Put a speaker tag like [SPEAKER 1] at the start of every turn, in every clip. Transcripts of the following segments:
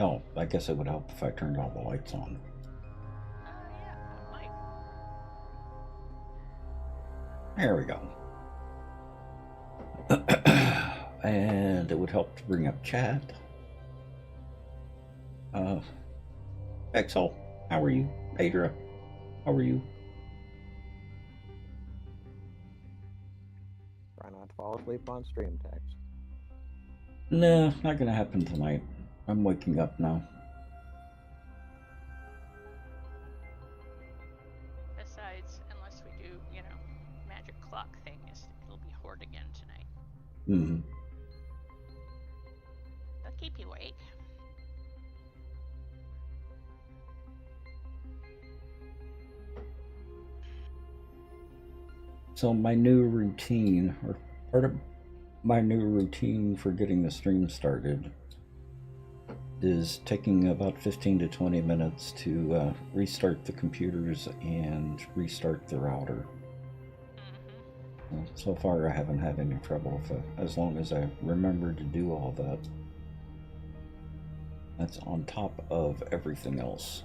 [SPEAKER 1] Oh, I guess it would help if I turned all the lights on.
[SPEAKER 2] Yeah, it might.
[SPEAKER 1] There we go. And it would help to bring up chat. Exel, how are you? Pedra, how are you?
[SPEAKER 3] Try not to fall asleep on stream text.
[SPEAKER 1] Nah, not gonna happen tonight. I'm waking up now.
[SPEAKER 2] Besides, unless we do, magic clock thing, it'll be Horde again tonight.
[SPEAKER 1] Mm-hmm.
[SPEAKER 2] They'll keep you awake.
[SPEAKER 1] So my new routine, or part of my new routine for getting the stream started, is taking about 15 to 20 minutes to restart the computers and restart the router. So far, I haven't had any trouble as long as I remember to do all that. That's on top of everything else.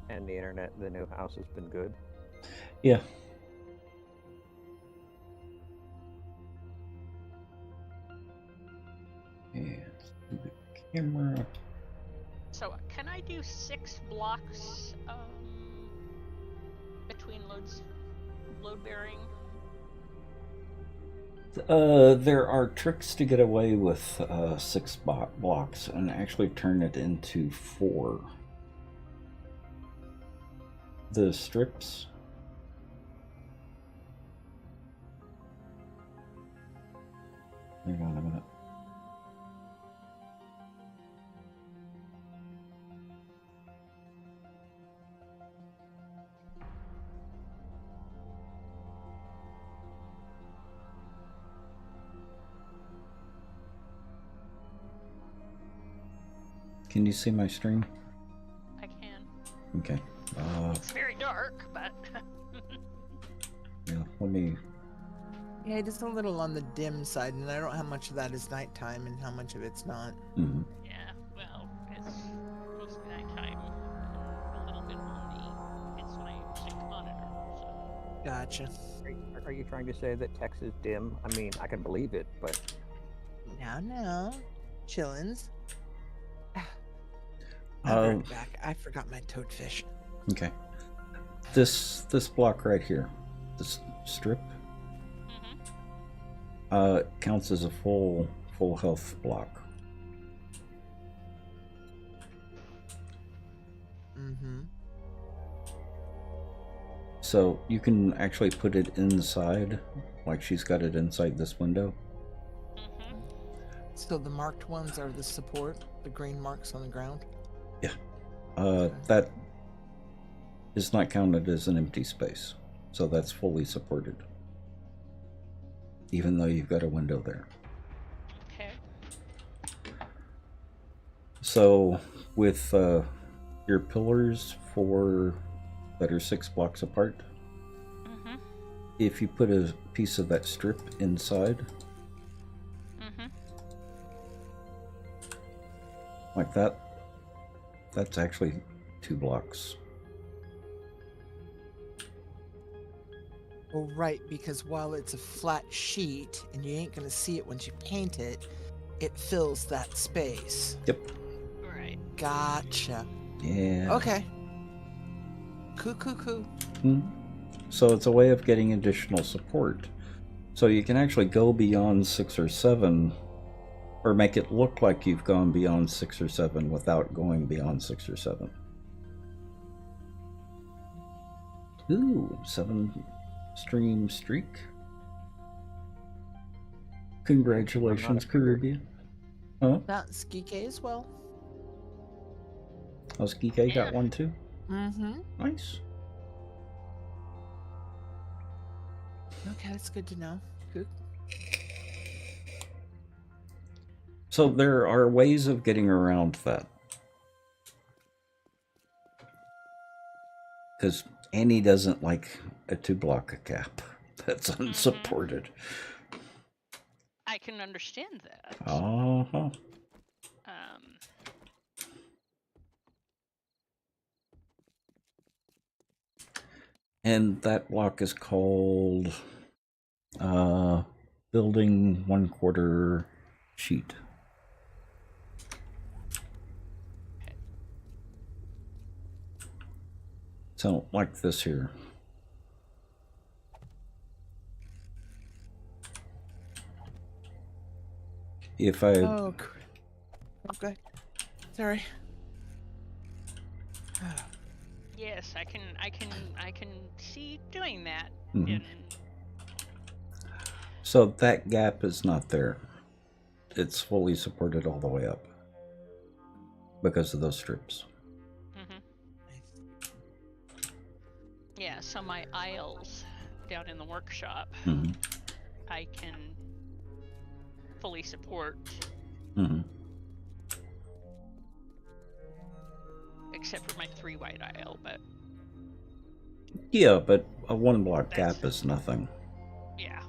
[SPEAKER 3] And the internet, the new house has been good.
[SPEAKER 1] Yeah. And the camera.
[SPEAKER 2] So, can I do 6 blocks between load bearing?
[SPEAKER 1] There are tricks to get away with 6 blocks and actually turn it into 4. The strips. Hang on a minute. Can you see my stream?
[SPEAKER 2] I can.
[SPEAKER 1] Okay.
[SPEAKER 2] It's very dark, but...
[SPEAKER 1] Yeah, let me...
[SPEAKER 4] Yeah, just a little on the dim side, and I don't know how much of that is nighttime and how much of it's not.
[SPEAKER 1] Mm-hmm.
[SPEAKER 2] Yeah, well, it's mostly nighttime. A little bit on it's my sync monitor, so...
[SPEAKER 4] Gotcha.
[SPEAKER 3] Are you trying to say that text is dim? I mean, I can believe it, but...
[SPEAKER 4] No. Chillins. I'll be right back. I forgot my toadfish.
[SPEAKER 1] Okay. This block right here, this strip, counts as a full health block.
[SPEAKER 4] Mm-hmm.
[SPEAKER 1] So you can actually put it inside, like she's got it inside this window.
[SPEAKER 2] Mm-hmm.
[SPEAKER 4] So the marked ones are the support, the green marks on the ground?
[SPEAKER 1] Yeah. That is not counted as an empty space. So that's fully supported. Even though you've got a window there.
[SPEAKER 2] Okay.
[SPEAKER 1] So with your pillars that are 6 blocks apart, if you put a piece of that strip inside, like that, that's actually 2 blocks.
[SPEAKER 4] Well, right, because while it's a flat sheet and you ain't gonna see it once you paint it, it fills that space.
[SPEAKER 1] Yep.
[SPEAKER 2] Right.
[SPEAKER 4] Gotcha.
[SPEAKER 1] Yeah.
[SPEAKER 4] Okay. Cool.
[SPEAKER 1] So it's a way of getting additional support. So you can actually go beyond 6 or 7, or make it look like you've gone beyond 6 or 7 without going beyond 6 or 7. Ooh, 7 stream streak. Congratulations, Caribbean. Huh?
[SPEAKER 4] Not Skike as well.
[SPEAKER 1] Oh, Skike got one too?
[SPEAKER 4] Mm-hmm.
[SPEAKER 1] Nice.
[SPEAKER 4] Okay, that's good to know. Good.
[SPEAKER 1] So there are ways of getting around that. Because Annie doesn't like a 2-block cap. That's unsupported.
[SPEAKER 2] I can understand that.
[SPEAKER 1] Uh-huh. And that block is called building 1/4 sheet. So, like this here. If I...
[SPEAKER 4] Oh, okay. Sorry.
[SPEAKER 2] Yes, I can see doing that.
[SPEAKER 1] Mhm.
[SPEAKER 2] And
[SPEAKER 1] So that gap is not there. It's fully supported all the way up because of those strips.
[SPEAKER 2] yeah, so my aisles down in the workshop,
[SPEAKER 1] Mm-hmm.
[SPEAKER 2] I can fully support,
[SPEAKER 1] Mm-hmm.
[SPEAKER 2] except for my 3 wide aisle, but
[SPEAKER 1] Yeah, but a 1 block
[SPEAKER 2] That's-
[SPEAKER 1] gap is nothing.
[SPEAKER 2] yeah.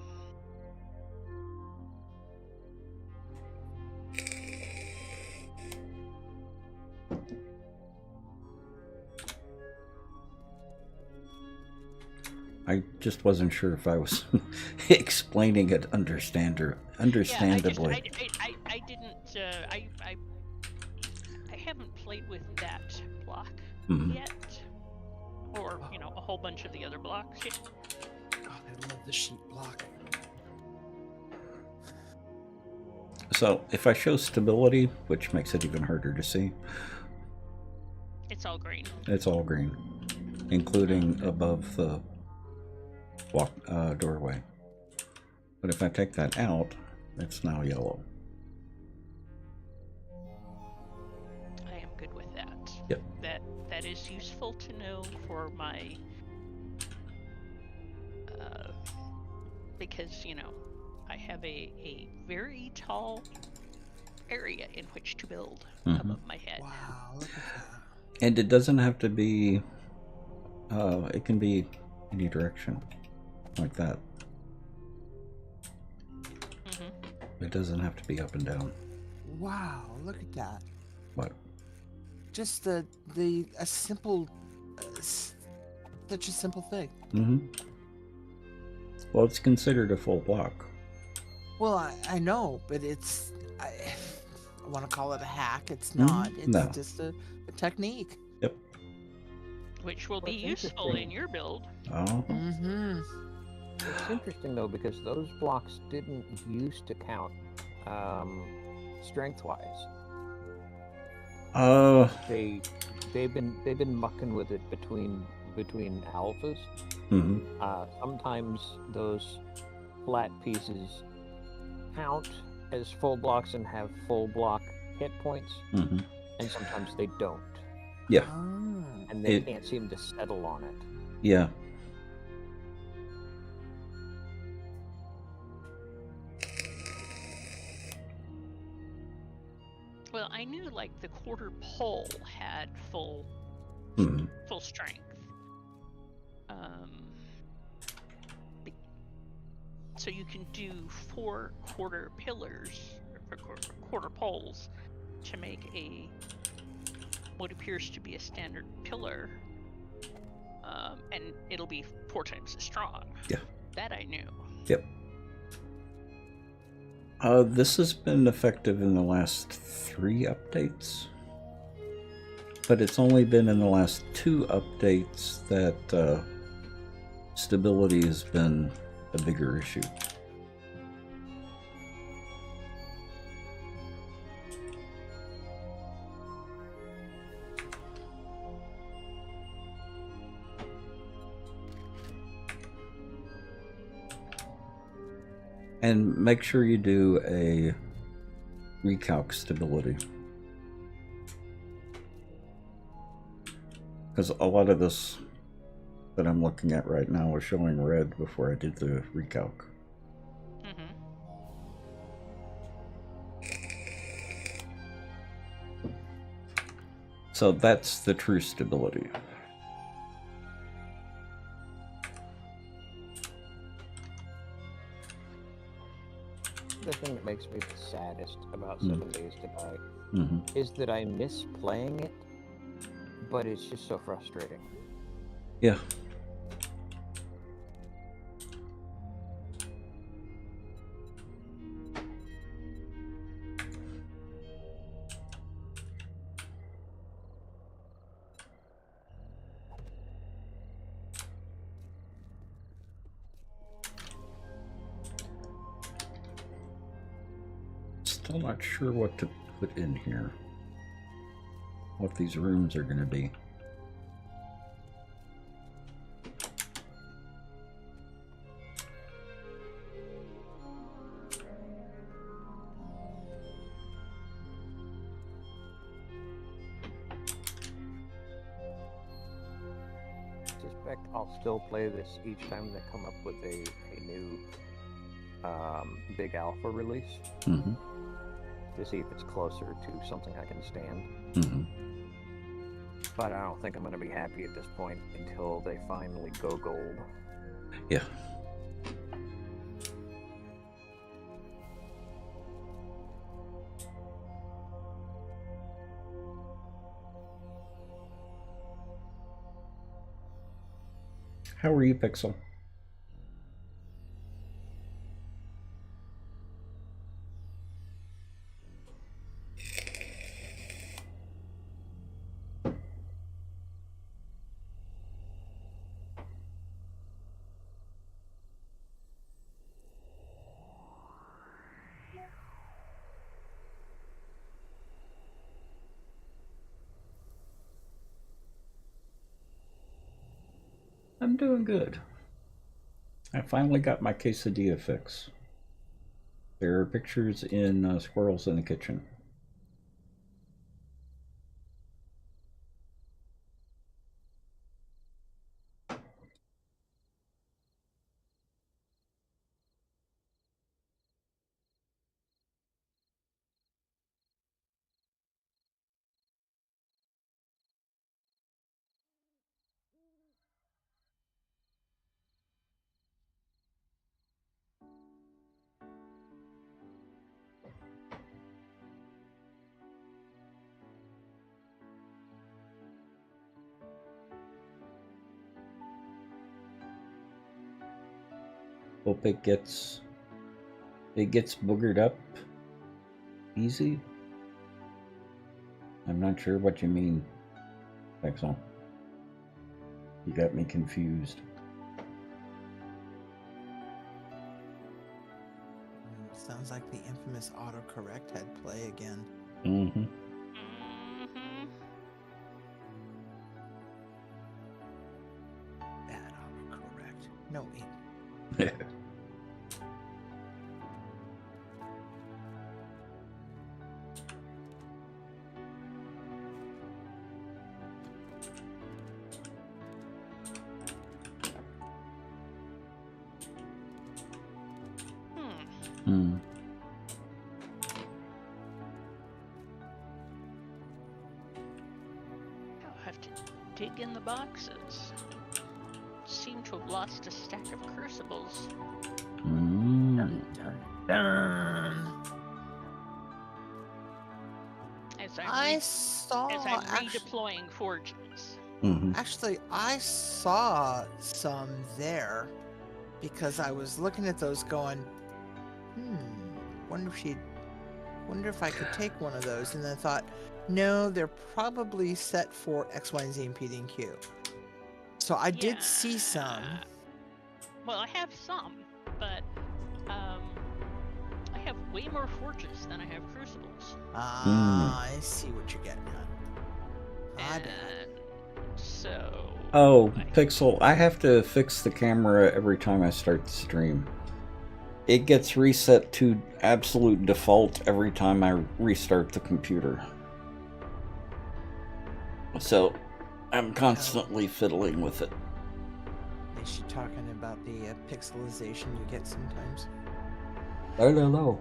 [SPEAKER 1] I just wasn't sure if I was explaining it understandably.
[SPEAKER 2] I didn't, I haven't played with that block
[SPEAKER 1] Mhm.
[SPEAKER 2] yet, or, a whole bunch of the other blocks yet.
[SPEAKER 4] God, I love the sheet block.
[SPEAKER 1] So if I show stability, which makes it even harder to see,
[SPEAKER 2] It's all green.
[SPEAKER 1] it's all green, including above the doorway. But if I take that out, it's now yellow.
[SPEAKER 2] I am good with that.
[SPEAKER 1] Yep.
[SPEAKER 2] That is useful to know for my, because, I have a very tall area in which to build above my head.
[SPEAKER 4] Wow, look at that.
[SPEAKER 1] And it doesn't have to be, it can be any direction, like that. It doesn't have to be up and down.
[SPEAKER 4] Wow, look at that.
[SPEAKER 1] What?
[SPEAKER 4] Just a simple, such a simple thing.
[SPEAKER 1] Mm-hmm. Well, it's considered a full block.
[SPEAKER 4] Well, I know, but I want to call it a hack. It's not. It's
[SPEAKER 1] No.
[SPEAKER 4] just a technique.
[SPEAKER 1] Yep.
[SPEAKER 2] Which will be
[SPEAKER 3] What's
[SPEAKER 2] useful
[SPEAKER 3] interesting-
[SPEAKER 2] in your build.
[SPEAKER 1] Oh.
[SPEAKER 4] Mm-hmm.
[SPEAKER 3] It's interesting though because those blocks didn't used to count strength-wise. They've been mucking with it between alphas.
[SPEAKER 1] Mm-hmm.
[SPEAKER 3] Sometimes those flat pieces count as full blocks and have full block hit points,
[SPEAKER 1] Mm-hmm.
[SPEAKER 3] and sometimes they don't,
[SPEAKER 1] Yeah.
[SPEAKER 3] and they
[SPEAKER 1] It-
[SPEAKER 3] can't seem to settle on it.
[SPEAKER 1] Yeah.
[SPEAKER 2] Well, I knew like the quarter pole had full
[SPEAKER 1] Mm-hmm.
[SPEAKER 2] full strength. So you can do 4 quarter pillars or quarter poles to make what appears to be a standard pillar, and it'll be 4 times as strong.
[SPEAKER 1] Yeah.
[SPEAKER 2] That I knew.
[SPEAKER 1] Yep. This has been effective in the last 3 updates, but it's only been in the last 2 updates that stability has been a bigger issue. And make sure you do a recalc stability, because a lot of this that I'm looking at right now was showing red before I did the recalc. So that's the true stability.
[SPEAKER 3] The thing that makes me the saddest about 7 Days to Die
[SPEAKER 1] Mm-hmm.
[SPEAKER 3] is that I miss playing it, but it's just so frustrating.
[SPEAKER 1] Yeah. Still not sure what to put in here. What these rooms are going to be.
[SPEAKER 3] Suspect I'll still play this each time they come up with a new big alpha release
[SPEAKER 1] Mm-hmm.
[SPEAKER 3] to see if it's closer to something I can stand.
[SPEAKER 1] Mm-hmm.
[SPEAKER 3] But I don't think I'm going to be happy at this point until they finally go gold.
[SPEAKER 1] Yeah. How are you, Pixel? I'm doing good. I finally got my quesadilla fix. There are pictures in Squirrels in the Kitchen. Hope it gets boogered up easy. I'm not sure what you mean, Pixel. You got me confused.
[SPEAKER 4] Sounds like the infamous autocorrect had play again.
[SPEAKER 1] Mm-hmm.
[SPEAKER 2] Mm-hmm.
[SPEAKER 4] Bad autocorrect. No, wait.
[SPEAKER 1] Hmm.
[SPEAKER 2] I'll have to dig in the boxes. Seem to have lost a stack of crucibles.
[SPEAKER 1] Mm.
[SPEAKER 4] Dun.
[SPEAKER 2] As
[SPEAKER 4] I
[SPEAKER 2] I'm
[SPEAKER 4] saw
[SPEAKER 2] redeploying forges.
[SPEAKER 1] Mm-hmm.
[SPEAKER 4] Actually, I saw some there because I was looking at those going, wonder if I could take one of those, and then I thought, no, they're probably set for X, Y, and Z and P, D, and Q. So I did see some.
[SPEAKER 2] Well, I have some, but I have way more forges than I have crucibles.
[SPEAKER 4] I see what you're getting at. I bet.
[SPEAKER 2] And so.
[SPEAKER 1] Oh, Pixel, I have to fix the camera every time I start the stream. It gets reset to absolute default every time I restart the computer. So, I'm constantly fiddling with it.
[SPEAKER 4] Is she talking about the pixelization you get sometimes?
[SPEAKER 1] I don't know.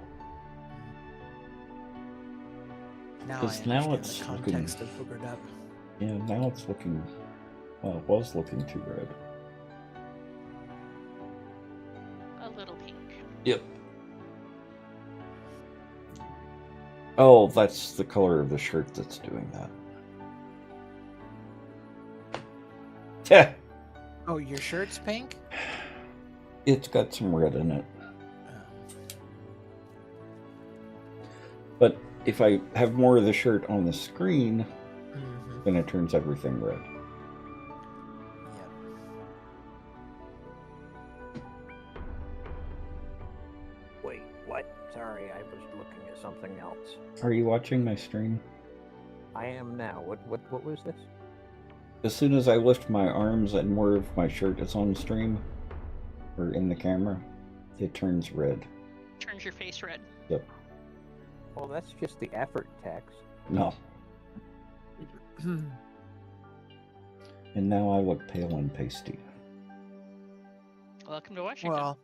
[SPEAKER 4] Now I
[SPEAKER 1] 'Cause now
[SPEAKER 4] understand
[SPEAKER 1] it's
[SPEAKER 4] the context of boogered up.
[SPEAKER 1] Yeah, now it's looking... Well, it was looking too red.
[SPEAKER 2] A little pink.
[SPEAKER 1] Yep. Oh, that's the color of the shirt that's doing that. Yeah.
[SPEAKER 4] Oh, your shirt's pink?
[SPEAKER 1] It's got some red in it.
[SPEAKER 4] Oh.
[SPEAKER 1] But if I have more of the shirt on the screen,
[SPEAKER 4] Mhm.
[SPEAKER 1] then it turns everything red.
[SPEAKER 4] Yep.
[SPEAKER 3] Wait, what? Sorry, I was looking at something something else.
[SPEAKER 1] Are you watching my stream?
[SPEAKER 3] I am now. What was this?
[SPEAKER 1] As soon as I lift my arms and more of my shirt is on stream, or in the camera, it turns red.
[SPEAKER 2] Turns your face red.
[SPEAKER 1] Yep.
[SPEAKER 3] Well, that's just the effort text.
[SPEAKER 1] No. And now I look pale and pasty.
[SPEAKER 2] Welcome to Washington.
[SPEAKER 4] Well,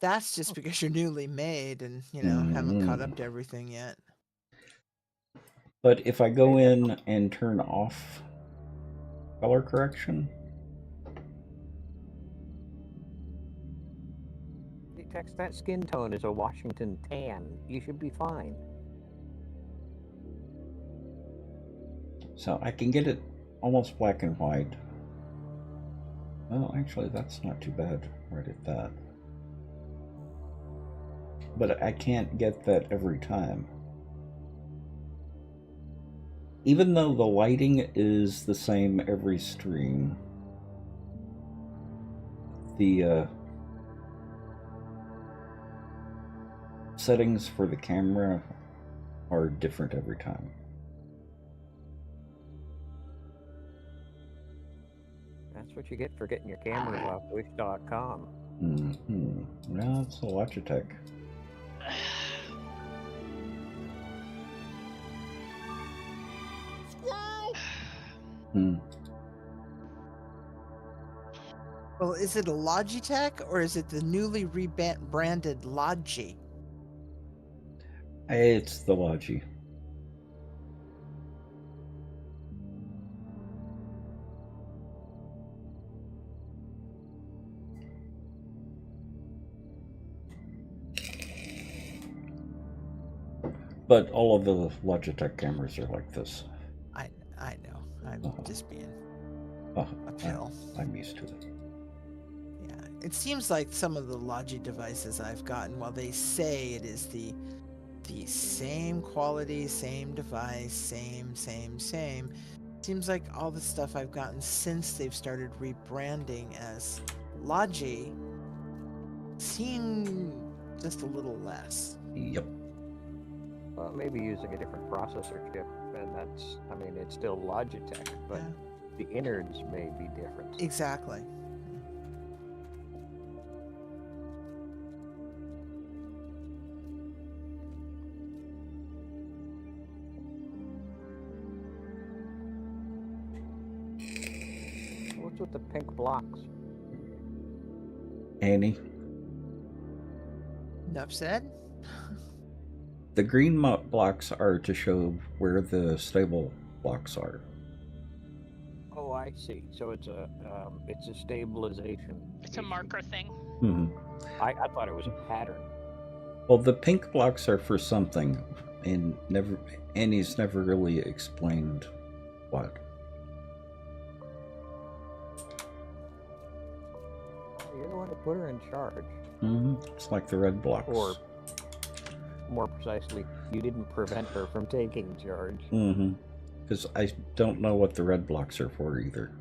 [SPEAKER 4] that's just because you're newly made and, haven't caught up to everything yet.
[SPEAKER 1] But if I go in and turn off color correction,
[SPEAKER 3] The text, that skin tone is a Washington tan. You should be fine.
[SPEAKER 1] so I can get it almost black and white. Well, actually, that's not too bad right at that. But I can't get that every time. Even though the lighting is the same every stream, the settings for the camera are different every time.
[SPEAKER 3] That's what you get for getting your cameras off wish.com.
[SPEAKER 1] Well, it's a Logitech.
[SPEAKER 4] Well, is it a Logitech or is it the newly rebranded Logi?
[SPEAKER 1] It's the Logi. But all of the Logitech cameras are like this.
[SPEAKER 4] I know. I'm just being
[SPEAKER 1] Oh,
[SPEAKER 4] a pill.
[SPEAKER 1] I'm used to it.
[SPEAKER 4] Yeah. It seems like some of the Logi devices I've gotten, while they say it is the same quality, same device, same, seems like all the stuff I've gotten since they've started rebranding as Logi seem just a little less.
[SPEAKER 1] Yep.
[SPEAKER 3] Well, maybe using a different processor chip, and that's, I mean, it's still Logitech, but the innards may be different.
[SPEAKER 4] Exactly.
[SPEAKER 3] What's with the pink blocks?
[SPEAKER 1] Annie,
[SPEAKER 4] Enough said?
[SPEAKER 1] the green blocks are to show where the stable blocks are.
[SPEAKER 3] Oh, I see. So it's a stabilization.
[SPEAKER 2] It's a marker thing.
[SPEAKER 3] I thought it was a pattern.
[SPEAKER 1] Well, the pink blocks are for something, and Annie's never really explained what.
[SPEAKER 3] You're the one who put her in charge.
[SPEAKER 1] It's like the red blocks.
[SPEAKER 3] Or, more precisely, you didn't prevent her from taking charge.
[SPEAKER 1] Because I don't know what the red blocks are for either.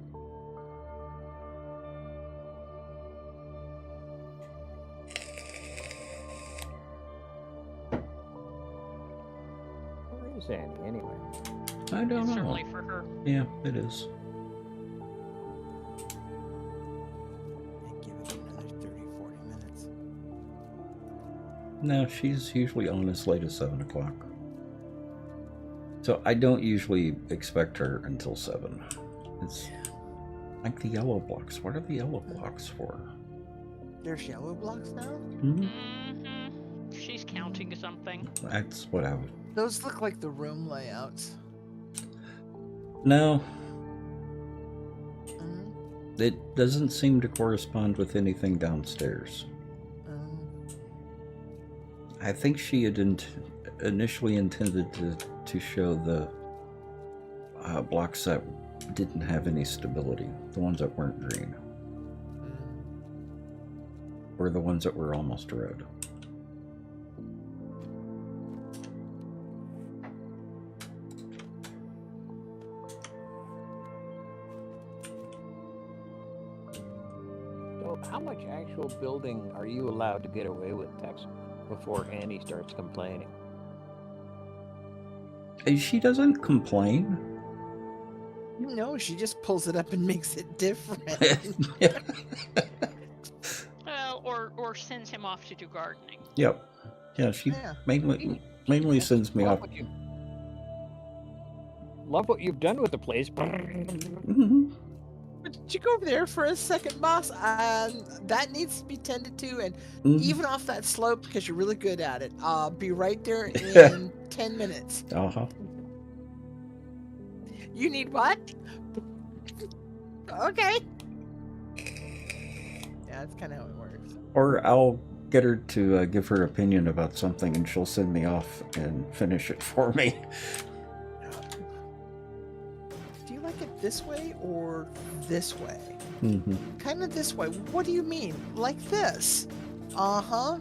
[SPEAKER 3] Where is Annie, anyway?
[SPEAKER 1] I don't
[SPEAKER 2] It's
[SPEAKER 1] know.
[SPEAKER 2] certainly for her.
[SPEAKER 1] Yeah, it is.
[SPEAKER 4] Give it another 30-40 minutes.
[SPEAKER 1] No, she's usually on as late as 7 o'clock. So I don't usually expect her until 7. It's like the yellow blocks. What are the yellow blocks for?
[SPEAKER 4] There's yellow blocks now?
[SPEAKER 2] She's counting something.
[SPEAKER 1] That's what I would...
[SPEAKER 4] Those look like the room layouts.
[SPEAKER 1] No. It doesn't seem to correspond with anything downstairs. I think she had initially intended to show the blocks that didn't have any stability, the ones that weren't green, or the ones that were almost red.
[SPEAKER 3] So, how much actual building are you allowed to get away with, Tex, before Annie starts complaining?
[SPEAKER 1] She doesn't complain.
[SPEAKER 4] No, she just pulls it up and makes it different.
[SPEAKER 2] Or sends him off to do gardening.
[SPEAKER 1] Yep. Yeah, she
[SPEAKER 4] Yeah.
[SPEAKER 1] mainly sends me off.
[SPEAKER 3] Love what you've done with the place.
[SPEAKER 1] Mhm.
[SPEAKER 4] But you go over there for a second, boss. That needs to be tended to, and
[SPEAKER 1] Mhm.
[SPEAKER 4] even off that slope because you're really good at it. I'll be right there in 10 minutes.
[SPEAKER 1] Uh-huh.
[SPEAKER 4] You need what? Okay. Yeah, that's kind of how it works.
[SPEAKER 1] Or I'll get her to give her opinion about something, and she'll send me off and finish it for me.
[SPEAKER 4] Do you like it this way or this way?
[SPEAKER 1] Mm-hmm.
[SPEAKER 4] Kind of this way. What do you mean? Like this? Uh-huh.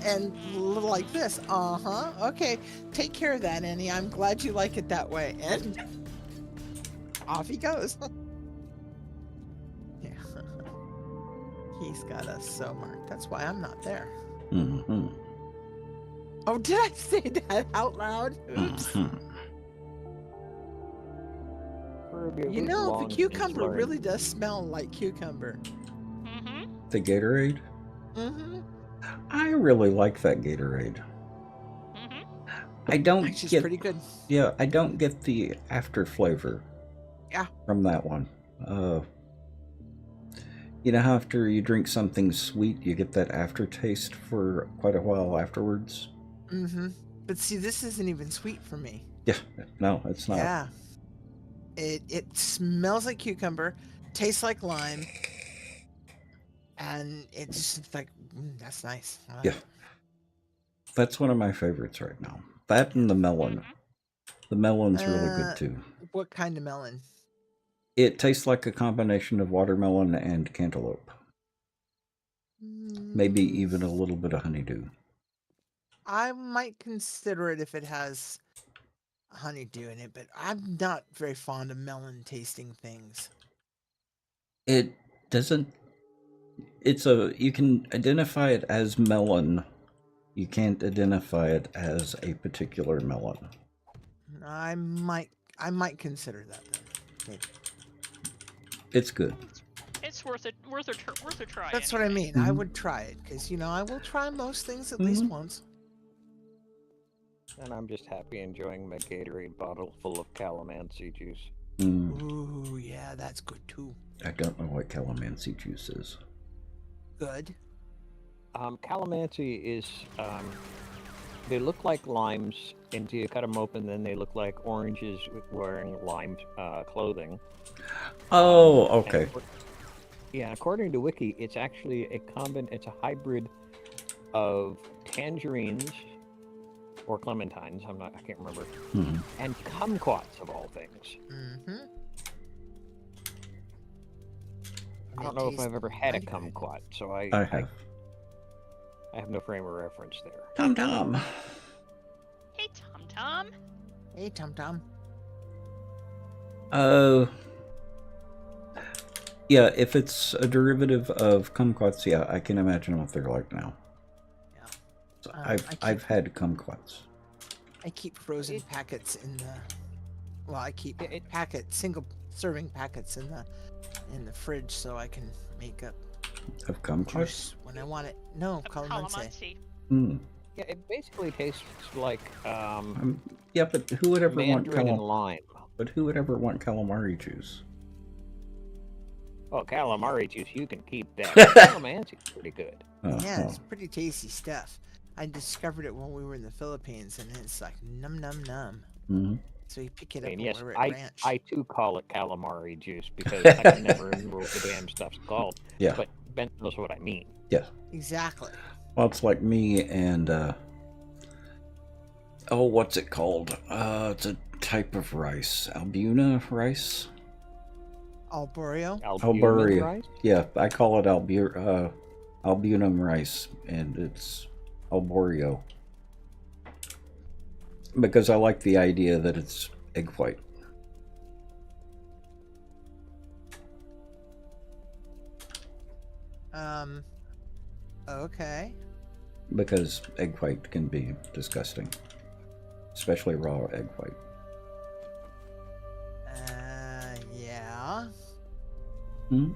[SPEAKER 4] And like this? Uh-huh. Okay. Take care of that, Annie. I'm glad you like it that way. And off he goes. Yeah. He's got us so marked. That's why I'm not there.
[SPEAKER 1] Mm-hmm.
[SPEAKER 4] Oh, did I say that out loud? Oops.
[SPEAKER 1] Mm-hmm.
[SPEAKER 4] You know, the cucumber really does smell like cucumber.
[SPEAKER 2] Mm-hmm.
[SPEAKER 1] The Gatorade?
[SPEAKER 4] Mm-hmm.
[SPEAKER 1] I really like that Gatorade.
[SPEAKER 2] Mm-hmm.
[SPEAKER 1] I don't
[SPEAKER 4] She's
[SPEAKER 1] get
[SPEAKER 4] pretty good.
[SPEAKER 1] Yeah, I don't get the after flavor.
[SPEAKER 4] Yeah.
[SPEAKER 1] From that one. You know how after you drink something sweet, you get that aftertaste for quite a while afterwards?
[SPEAKER 4] Mm-hmm. But see, this isn't even sweet for me.
[SPEAKER 1] Yeah, no, it's not.
[SPEAKER 4] Yeah. It smells like cucumber, tastes like lime, and it's just like, that's nice. I like
[SPEAKER 1] Yeah.
[SPEAKER 4] it.
[SPEAKER 1] That's one of my favorites right now. That and the melon. The melon's really good too.
[SPEAKER 4] What kind of melon?
[SPEAKER 1] It tastes like a combination of watermelon and cantaloupe. Maybe even a little bit of honeydew.
[SPEAKER 4] I might consider it if it has honeydew in it, but I'm not very fond of melon tasting things.
[SPEAKER 1] It doesn't. You can identify it as melon. You can't identify it as a particular melon.
[SPEAKER 4] I might consider that then. Maybe.
[SPEAKER 1] It's good.
[SPEAKER 2] It's worth a try.
[SPEAKER 4] That's what I mean. I would try it because I will try most things at least once.
[SPEAKER 3] And I'm just happy enjoying my Gatorade bottle full of calamansi juice.
[SPEAKER 1] Mm.
[SPEAKER 4] Ooh, yeah, that's good too.
[SPEAKER 1] I don't know what calamansi juice is.
[SPEAKER 4] Good.
[SPEAKER 3] Calamansi is, they look like limes until you cut them open, then they look like oranges wearing lime clothing.
[SPEAKER 1] Oh, okay.
[SPEAKER 3] Yeah, according to Wiki, it's actually it's a hybrid of tangerines or clementines, I can't remember, and kumquats of all things.
[SPEAKER 4] Mm-hmm.
[SPEAKER 3] I don't know if I've ever had a kumquat, so I
[SPEAKER 1] have.
[SPEAKER 3] I have no frame of reference there.
[SPEAKER 1] Tom Tom.
[SPEAKER 2] Hey, Tom Tom.
[SPEAKER 4] Hey, Tom Tom.
[SPEAKER 1] Yeah, if it's a derivative of kumquats, yeah, I can imagine what they're like now.
[SPEAKER 4] Yeah.
[SPEAKER 1] So I've had kumquats.
[SPEAKER 4] I keep frozen packets in the. Well, I keep single serving packets in the fridge so I can make up
[SPEAKER 1] Of kumquats?
[SPEAKER 4] juice when I want it. No, calamansi.
[SPEAKER 1] Mm.
[SPEAKER 3] Yeah, it basically tastes like
[SPEAKER 1] Yeah, but who would ever want
[SPEAKER 3] mandarin and lime.
[SPEAKER 1] But who would ever want calamari juice?
[SPEAKER 3] Oh, calamari juice, you can keep that. Calamansi's pretty good.
[SPEAKER 4] Yeah, it's pretty tasty stuff. I discovered it when we were in the Philippines, and it's like num num num.
[SPEAKER 1] Mm-hmm.
[SPEAKER 4] So you pick it up
[SPEAKER 3] And
[SPEAKER 4] when
[SPEAKER 3] yes,
[SPEAKER 4] we're at ranch.
[SPEAKER 3] I too call it calamari juice because I can never remember what the damn stuff's called.
[SPEAKER 1] Yeah.
[SPEAKER 3] But Ben knows what I mean.
[SPEAKER 1] Yeah.
[SPEAKER 4] Exactly.
[SPEAKER 1] Well, it's like me and what's it called? It's a type of rice. Albuna rice?
[SPEAKER 4] Alborio?
[SPEAKER 3] Albumin rice?
[SPEAKER 1] Yeah, I call it albunum rice, and it's alborio. Because I like the idea that it's egg white.
[SPEAKER 4] Okay.
[SPEAKER 1] Because egg white can be disgusting. especially raw egg white.
[SPEAKER 4] Yeah.
[SPEAKER 1] Hmm?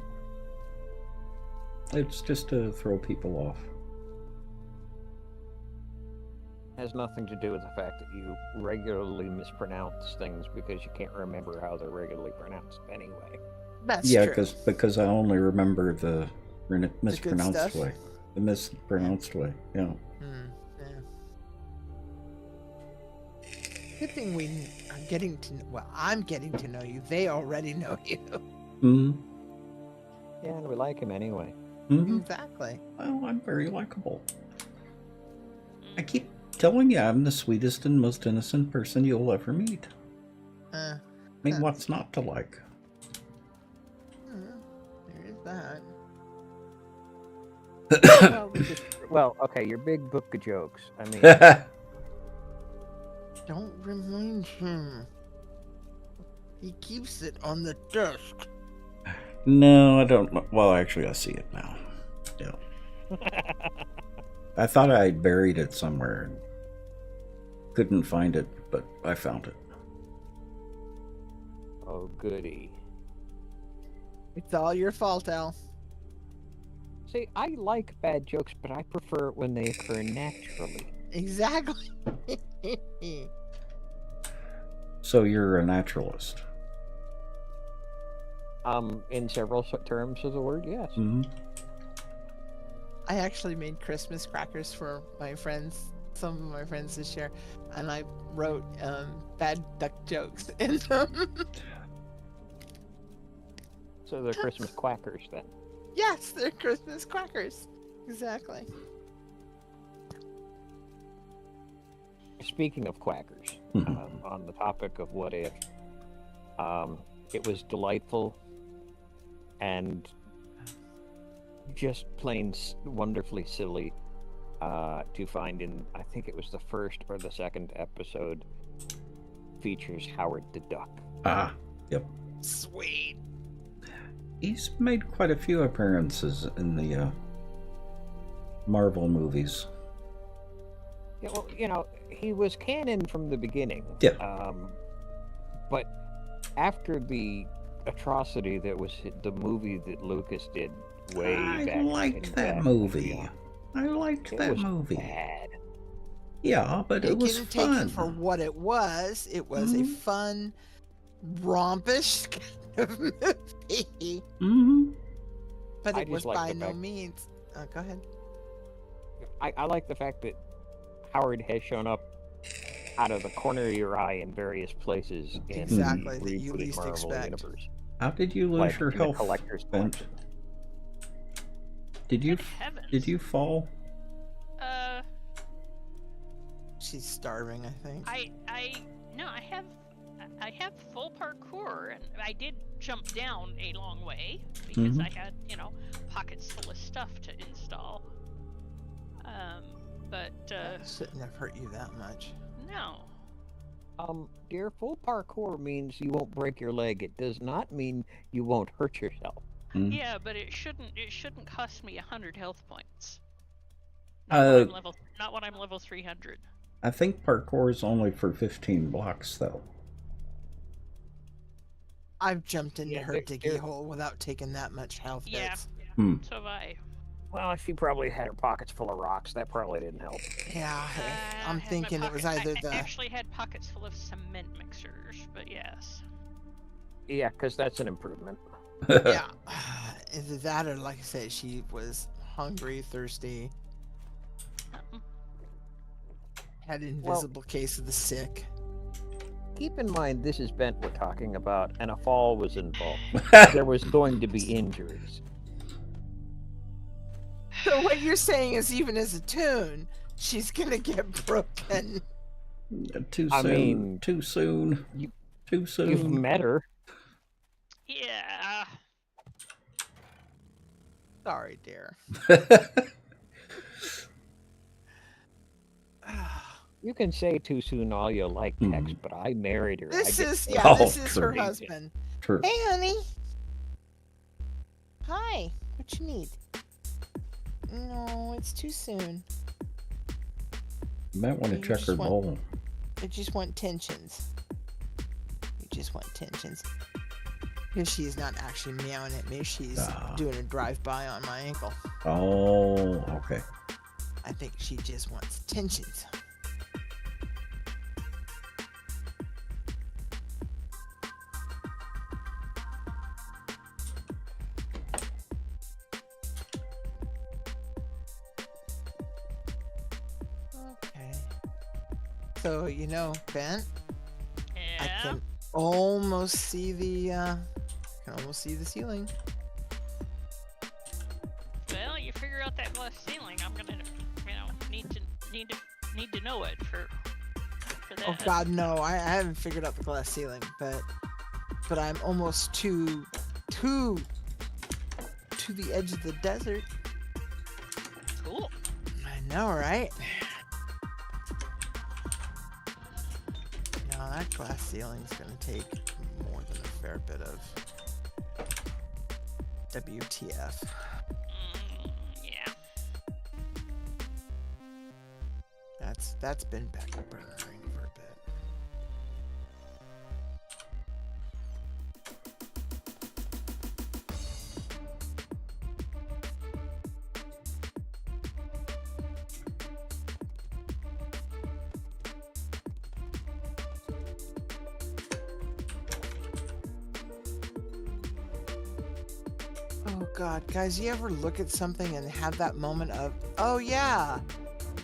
[SPEAKER 1] It's just to throw people off.
[SPEAKER 3] Has nothing to do with the fact that you regularly mispronounce things because you can't remember how they're regularly pronounced anyway.
[SPEAKER 4] That's
[SPEAKER 1] Yeah,
[SPEAKER 4] true.
[SPEAKER 1] because I only remember the mispronounced
[SPEAKER 4] stuff?
[SPEAKER 1] way. The mispronounced way, yeah.
[SPEAKER 4] Yeah. Good thing we are getting to. Well, I'm getting to know you. They already know you.
[SPEAKER 1] Mm-hmm.
[SPEAKER 3] Yeah, and we like him anyway.
[SPEAKER 1] Mm-hmm.
[SPEAKER 4] Exactly.
[SPEAKER 1] Well, I'm very likable. I keep telling you I'm the sweetest and most innocent person you'll ever meet. I mean, what's not to like?
[SPEAKER 4] There is that.
[SPEAKER 3] Well, okay, your big book of jokes. I mean,
[SPEAKER 4] Don't remind him. He keeps it on the desk.
[SPEAKER 1] No, I don't know. Well, actually, I see it now. Yeah. I thought I buried it somewhere and couldn't find it, but I found it.
[SPEAKER 3] oh goody.
[SPEAKER 4] It's all your fault, Al.
[SPEAKER 3] See, I like bad jokes, but I prefer it when they occur naturally.
[SPEAKER 4] Exactly.
[SPEAKER 1] So you're a naturalist.
[SPEAKER 3] In several terms of the word, yes.
[SPEAKER 1] Mm-hmm.
[SPEAKER 4] I actually made Christmas crackers for my friends, some of my friends this year, and I wrote bad duck jokes in them.
[SPEAKER 3] So they're Christmas quackers then.
[SPEAKER 4] Yes, they're Christmas crackers. Exactly.
[SPEAKER 3] Speaking of quackers, on the topic of what if, it was delightful and just plain wonderfully silly to find in, I think it was the first or the second episode, features Howard the Duck.
[SPEAKER 1] Ah, yep.
[SPEAKER 4] Sweet.
[SPEAKER 1] He's made quite a few appearances in the Marvel movies.
[SPEAKER 3] Yeah, well, you know, he was canon from the beginning.
[SPEAKER 1] Yeah.
[SPEAKER 3] But after the atrocity that was the movie that Lucas did way back.
[SPEAKER 1] I liked that movie. I liked that movie.
[SPEAKER 3] Bad.
[SPEAKER 1] Yeah, but it was
[SPEAKER 4] Take
[SPEAKER 1] fun.
[SPEAKER 4] it for what it was. It was a fun, rompish kind of movie.
[SPEAKER 1] Mm-hmm.
[SPEAKER 4] But
[SPEAKER 3] I
[SPEAKER 4] it was
[SPEAKER 3] just like
[SPEAKER 4] by
[SPEAKER 3] the
[SPEAKER 4] no
[SPEAKER 3] fact-
[SPEAKER 4] means. Go ahead.
[SPEAKER 3] I like the fact that Howard has shown up out of the corner of your eye in various places in
[SPEAKER 4] Exactly,
[SPEAKER 3] the
[SPEAKER 4] that you
[SPEAKER 3] rebooted
[SPEAKER 4] least
[SPEAKER 3] Marvel
[SPEAKER 4] expect.
[SPEAKER 3] universe.
[SPEAKER 1] How did you lose
[SPEAKER 3] Like
[SPEAKER 1] your
[SPEAKER 3] in the
[SPEAKER 1] health,
[SPEAKER 3] collector's
[SPEAKER 1] Bent?
[SPEAKER 3] collection.
[SPEAKER 1] Did you
[SPEAKER 2] Good heavens.
[SPEAKER 1] did you fall?
[SPEAKER 4] She's starving, I think.
[SPEAKER 2] No, I have full parkour, and I did jump down a long way because I had, pockets full of stuff to install. But
[SPEAKER 4] Shouldn't have hurt you that much.
[SPEAKER 2] no.
[SPEAKER 3] Dear, full parkour means you won't break your leg. It does not mean you won't hurt yourself.
[SPEAKER 2] Yeah, but it shouldn't cost me 100 health points. Not when I'm level 300.
[SPEAKER 1] I think parkour is only for 15 blocks, though.
[SPEAKER 4] I've jumped into
[SPEAKER 3] Yeah,
[SPEAKER 4] her diggy hole without taking that much health
[SPEAKER 2] Yeah.
[SPEAKER 4] hits.
[SPEAKER 2] So have I.
[SPEAKER 3] Well, she probably had her pockets full of rocks. That probably didn't help.
[SPEAKER 4] Yeah,
[SPEAKER 2] I
[SPEAKER 4] I'm
[SPEAKER 2] had my
[SPEAKER 4] thinking it was
[SPEAKER 2] pocket-
[SPEAKER 4] either
[SPEAKER 2] I
[SPEAKER 4] the.
[SPEAKER 2] actually had pockets full of cement mixers, but yes.
[SPEAKER 3] Yeah, because that's an improvement.
[SPEAKER 4] Yeah, either that or, like I said, she was hungry, thirsty, had an invisible case of the sick.
[SPEAKER 3] Keep in mind, this is Bent we're talking about, and a fall was involved. There was going to be injuries.
[SPEAKER 4] So what you're saying is, even as a tune, she's gonna get broken.
[SPEAKER 1] Too soon.
[SPEAKER 3] I mean,
[SPEAKER 1] too soon. Too soon.
[SPEAKER 3] You've met her.
[SPEAKER 2] Yeah.
[SPEAKER 4] Sorry, dear.
[SPEAKER 3] You can say too soon all you like, Tex, but I married her.
[SPEAKER 4] This
[SPEAKER 3] I get
[SPEAKER 4] is
[SPEAKER 3] paid.
[SPEAKER 4] yeah. This is her
[SPEAKER 1] true.
[SPEAKER 4] husband.
[SPEAKER 1] True.
[SPEAKER 4] Hey, honey. Hi. What you need? No, it's too soon.
[SPEAKER 1] You might want to
[SPEAKER 4] You
[SPEAKER 1] check
[SPEAKER 4] just
[SPEAKER 1] her
[SPEAKER 4] want-
[SPEAKER 1] bowl.
[SPEAKER 4] I just want tensions. You just want tensions. Here she is not actually meowing at me. She's doing a drive-by on my ankle.
[SPEAKER 1] Oh, okay.
[SPEAKER 4] I think she just wants tensions. Okay. So, you know, Ben, I
[SPEAKER 2] Yeah.
[SPEAKER 4] can almost see the ceiling.
[SPEAKER 2] Well, you figure out that glass ceiling. I'm gonna, need to know it for that.
[SPEAKER 4] Oh God, no! I haven't figured out the glass ceiling, but I'm almost to the edge of the desert.
[SPEAKER 2] Cool.
[SPEAKER 4] I know, right? No, that glass ceiling's gonna take more than a fair bit of WTF.
[SPEAKER 2] Yeah.
[SPEAKER 4] That's been back burning for a bit. Oh God, guys, you ever look at something and have that moment of, oh yeah,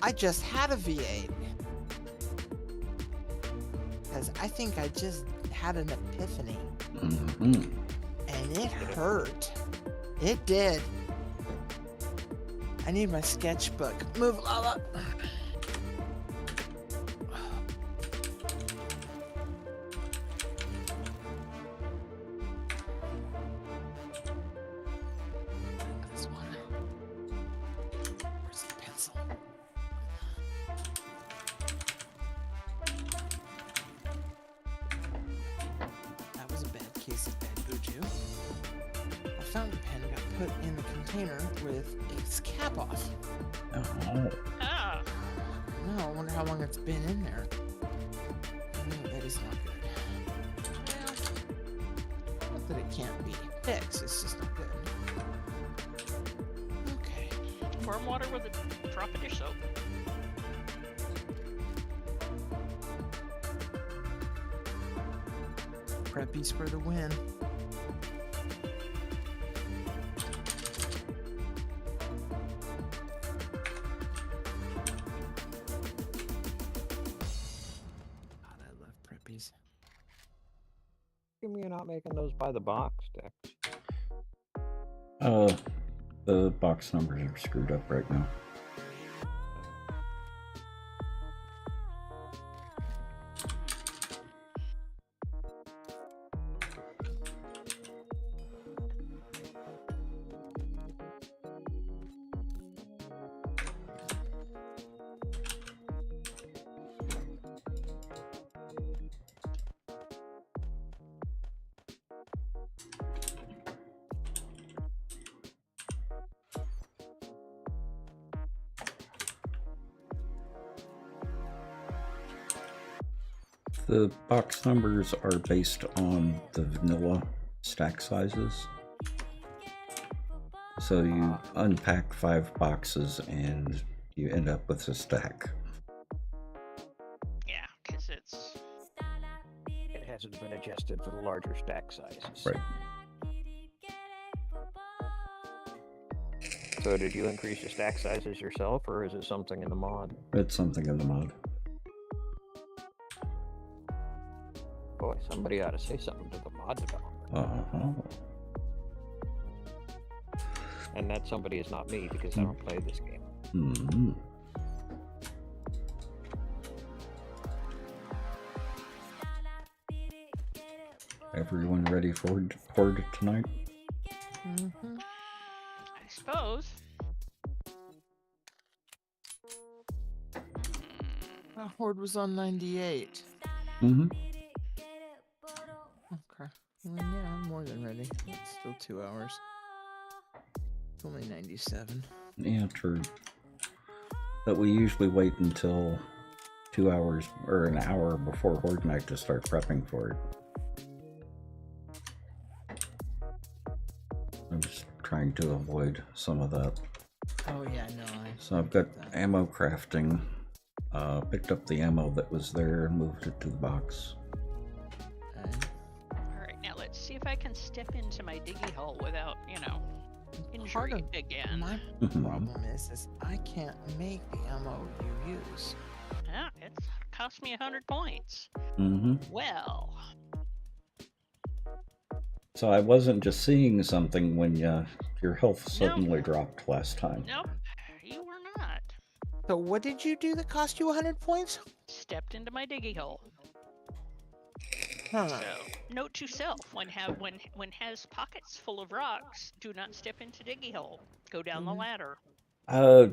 [SPEAKER 4] I just had a V8? Because I think I just had an epiphany.
[SPEAKER 1] Mm-hmm.
[SPEAKER 4] And it hurt. It did. I need my sketchbook. Move, Lala. This one. Where's the pencil? That was a bad case of bad juju. A fountain pen got put in the container with its cap off.
[SPEAKER 1] Oh.
[SPEAKER 2] Ah.
[SPEAKER 4] No, I wonder how long it's been in there. No, that is not good. Well, not that it can't be fixed, it's just not good. Okay.
[SPEAKER 2] Warm water with a drop of dish soap.
[SPEAKER 4] Preppies for the win. God, I love preppies.
[SPEAKER 3] How come you're not making those by the box, Dex?
[SPEAKER 1] The box numbers are screwed up right now. The box numbers are based on the vanilla stack sizes. So you unpack 5 boxes and you end up with a stack.
[SPEAKER 2] Yeah, because
[SPEAKER 3] It hasn't been adjusted for the larger stack sizes.
[SPEAKER 1] Right.
[SPEAKER 3] So did you increase the stack sizes yourself, or is it something in the mod?
[SPEAKER 1] It's something in the mod.
[SPEAKER 3] Boy, somebody ought to say something to the mod developer.
[SPEAKER 1] Uh-huh.
[SPEAKER 3] And that somebody is not me, because I don't play this game.
[SPEAKER 1] Mm-hmm. Everyone ready for Horde tonight?
[SPEAKER 4] Mm-hmm.
[SPEAKER 2] I suppose.
[SPEAKER 4] That horde was on 98.
[SPEAKER 1] Mm-hmm.
[SPEAKER 4] Okay. Well, yeah, I'm more than ready. It's still 2 hours. It's only 97.
[SPEAKER 1] Yeah, true. But we usually wait until 2 hours or an hour before Horde Night to start prepping for it. I'm just trying to avoid some of that.
[SPEAKER 4] Oh yeah, no.
[SPEAKER 1] So I've got ammo crafting. Picked up the ammo that was there and moved it to the box.
[SPEAKER 2] Alright, now let's see if I can step into my diggy hole without,
[SPEAKER 4] Part
[SPEAKER 2] injury
[SPEAKER 4] of
[SPEAKER 2] again.
[SPEAKER 4] my problem is I can't make the ammo you use.
[SPEAKER 2] Yeah, it's cost me 100 points.
[SPEAKER 1] Mm-hmm.
[SPEAKER 2] Well.
[SPEAKER 1] So I wasn't just seeing something when your health suddenly
[SPEAKER 2] Nope.
[SPEAKER 1] dropped last time.
[SPEAKER 2] Nope, you were not.
[SPEAKER 4] So what did you do that cost you 100 points?
[SPEAKER 2] Stepped into my diggy hole.
[SPEAKER 4] Huh.
[SPEAKER 2] So, note to self: when has pockets full of rocks, do not step into diggy hole. Go down the ladder.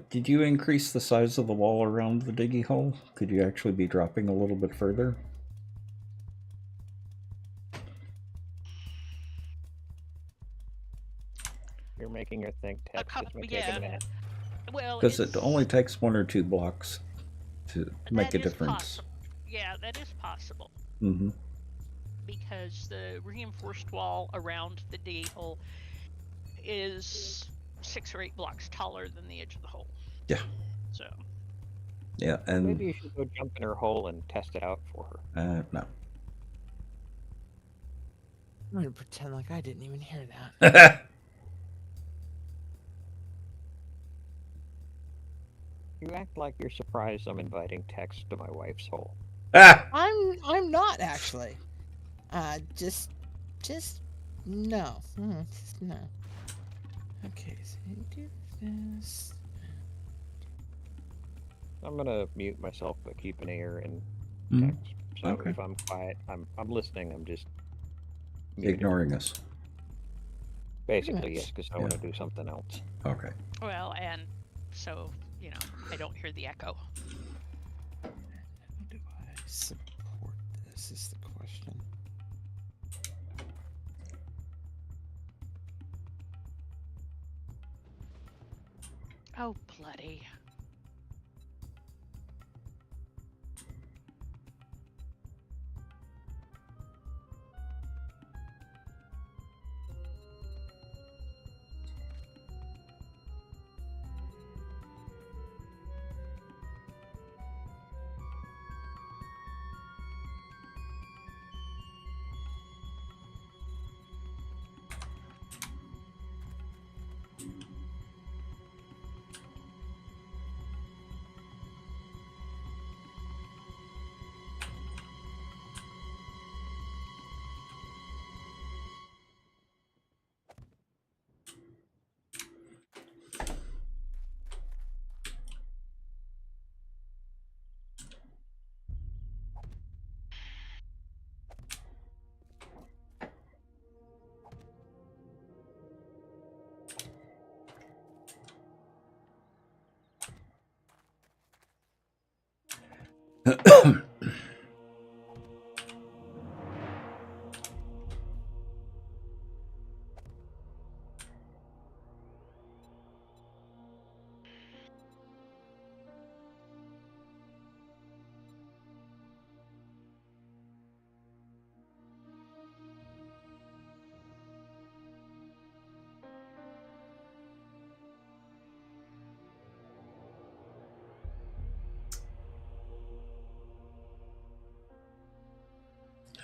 [SPEAKER 1] Did you increase the size of the wall around the diggy hole? Could you actually be dropping a little bit further?
[SPEAKER 3] You're making her think. Text. It's gonna take a minute.
[SPEAKER 2] Well,
[SPEAKER 1] Because it only takes 1 or 2 blocks to make a
[SPEAKER 2] that is
[SPEAKER 1] difference.
[SPEAKER 2] possible. Yeah, that is possible.
[SPEAKER 1] Mm-hmm.
[SPEAKER 2] Because the reinforced wall around the diggy hole is 6 or 8 blocks taller than the edge of the hole.
[SPEAKER 1] Yeah.
[SPEAKER 2] So.
[SPEAKER 1] Yeah, and
[SPEAKER 3] Maybe you should go jump in her hole and test it out for her.
[SPEAKER 1] No.
[SPEAKER 4] I'm gonna pretend like I didn't even hear that.
[SPEAKER 3] You act like you're surprised I'm inviting Tex to my wife's hole.
[SPEAKER 4] I'm not actually. Just no. Just no. Okay, so you do this.
[SPEAKER 3] I'm gonna mute myself, but keep an ear in
[SPEAKER 1] Mm.
[SPEAKER 3] text. So
[SPEAKER 1] Okay.
[SPEAKER 3] if I'm quiet, I'm listening. I'm just muted.
[SPEAKER 1] Ignoring us.
[SPEAKER 3] Basically, yes, because I want to do something else.
[SPEAKER 1] Okay.
[SPEAKER 2] Well, and so, I don't hear the echo.
[SPEAKER 4] How do I support this is the question.
[SPEAKER 2] Oh, bloody.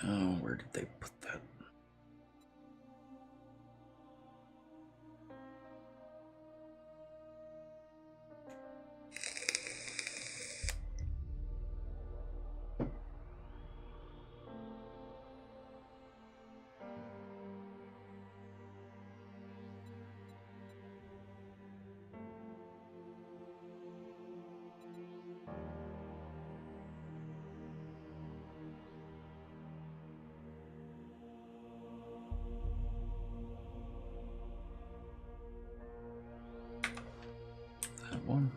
[SPEAKER 1] Oh, where did they put that? That one.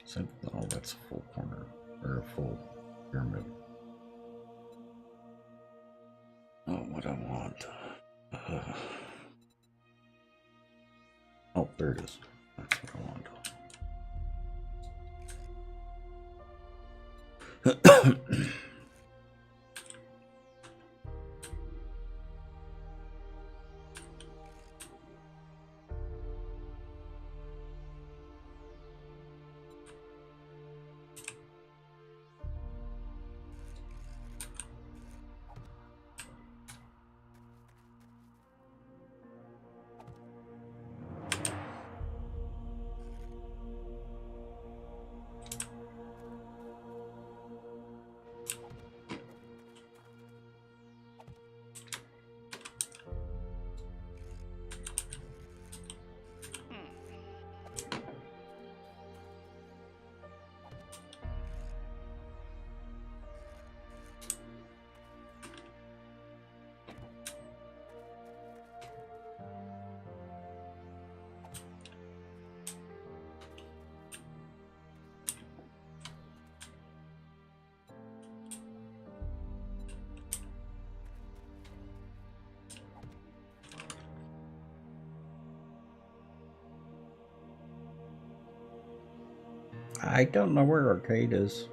[SPEAKER 1] So Oh, that's a full corner. Or a full pyramid. Oh, what I want. Oh, there it is. That's what I want. I don't know where arcade is.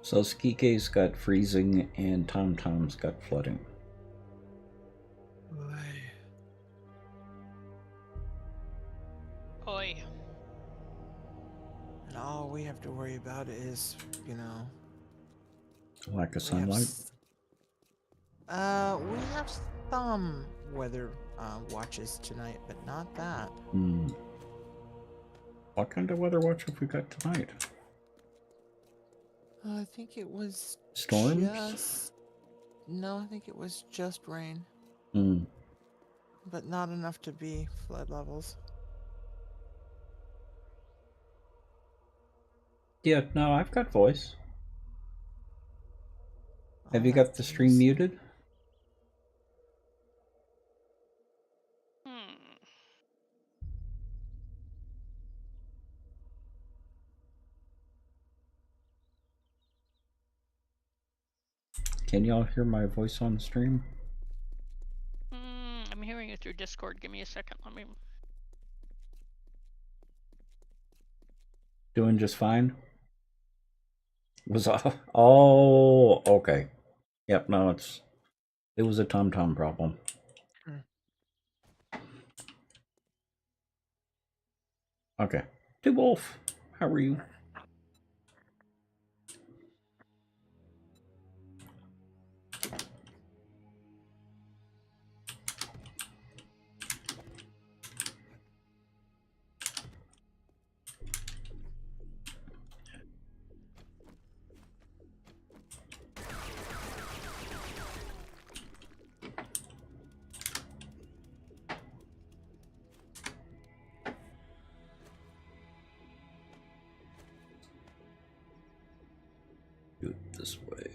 [SPEAKER 1] So Skike's got freezing and Tom Tom's got flooding.
[SPEAKER 2] Oi.
[SPEAKER 4] And all we have to worry about is, you know,
[SPEAKER 1] Lack of
[SPEAKER 4] we have
[SPEAKER 1] sunlight.
[SPEAKER 4] we have some weather watches tonight, but not that.
[SPEAKER 1] What kind of weather watch have we got tonight?
[SPEAKER 4] I think it was
[SPEAKER 1] Storms?
[SPEAKER 4] No, I think it was just rain,
[SPEAKER 1] Hmm.
[SPEAKER 4] but not enough to be flood levels.
[SPEAKER 1] Yeah, no, I've got voice. Have
[SPEAKER 4] All
[SPEAKER 1] you
[SPEAKER 4] right,
[SPEAKER 1] got the
[SPEAKER 4] give me a
[SPEAKER 1] stream muted? Can y'all hear my voice on stream?
[SPEAKER 2] I'm hearing it through Discord. Give me a second. Let me.
[SPEAKER 1] Doing just fine? Was oh, okay. Yep, no, it was a Tom problem. Okay. Hey Wolf, how are you? Do it this way.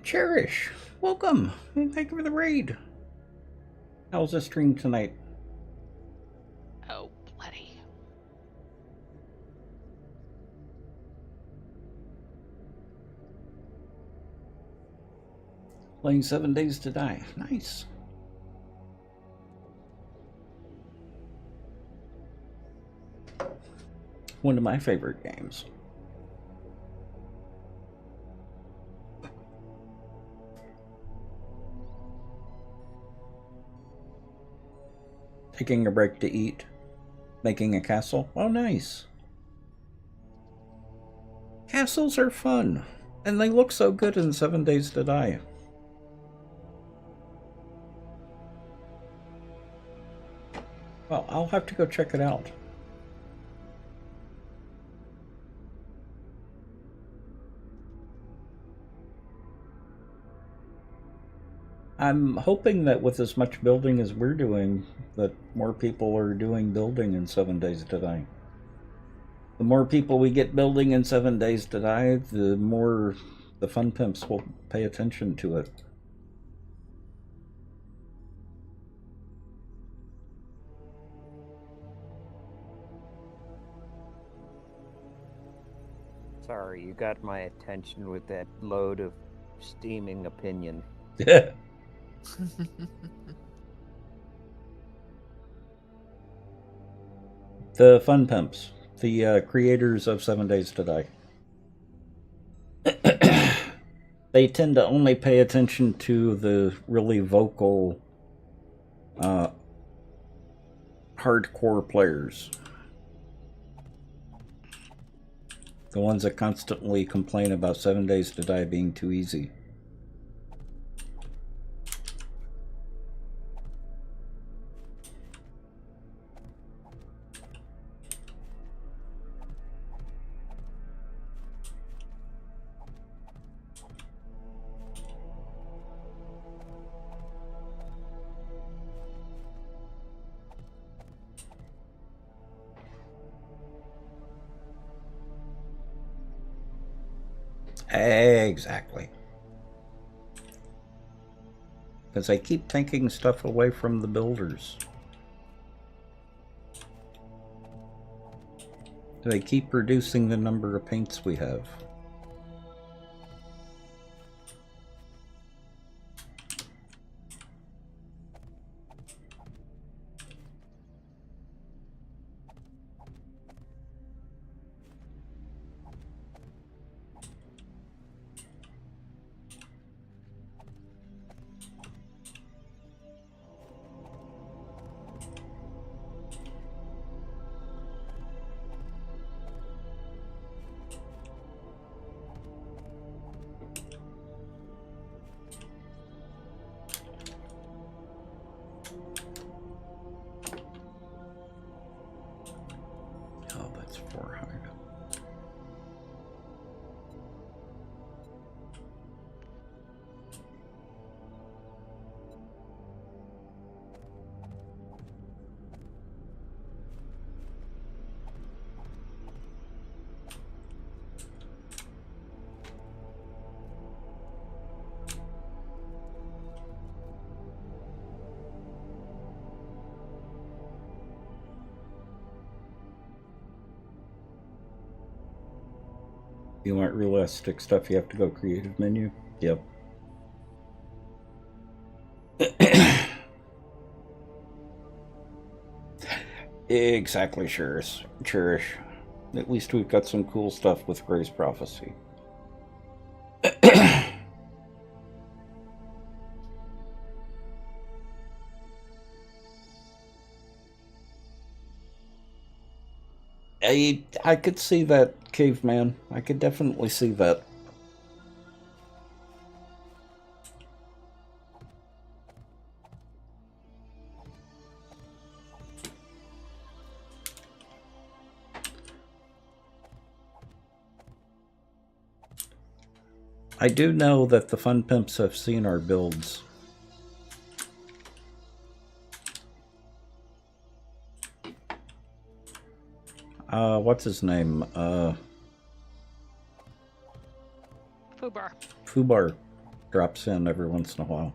[SPEAKER 1] Cherish, welcome. And thank you for the raid. How was the stream tonight?
[SPEAKER 2] Oh, bloody.
[SPEAKER 1] Playing 7 Days to Die. Nice. One of my favorite games. Taking a break to eat. Making a castle. Oh, nice. Castles are fun. And they look so good in 7 Days to Die. Well, I'll have to go check it out. I'm hoping that with as much building as we're doing, that more people are doing building in 7 Days to Die. The more people we get building in 7 Days to Die, the more the fun pimps will pay attention to it.
[SPEAKER 3] Sorry, you got my attention with that load of steaming opinion.
[SPEAKER 1] The fun pimps, the creators of 7 Days to Die. They tend to only pay attention to the really vocal, hardcore players. The ones that constantly complain about 7 Days to Die being too easy. Exactly. Because they keep taking stuff away from the builders. They keep reducing the number of paints we have. Oh, that's 400. You want realistic stuff, you have to go creative menu? Yep. Exactly, Cherish. At least we've got some cool stuff with Gray's Prophecy. I could see that, Caveman. I could definitely see that. I do know that the Fun Pimps have seen our builds. What's his name?
[SPEAKER 2] Fubar.
[SPEAKER 1] Fubar. drops in every once in a while.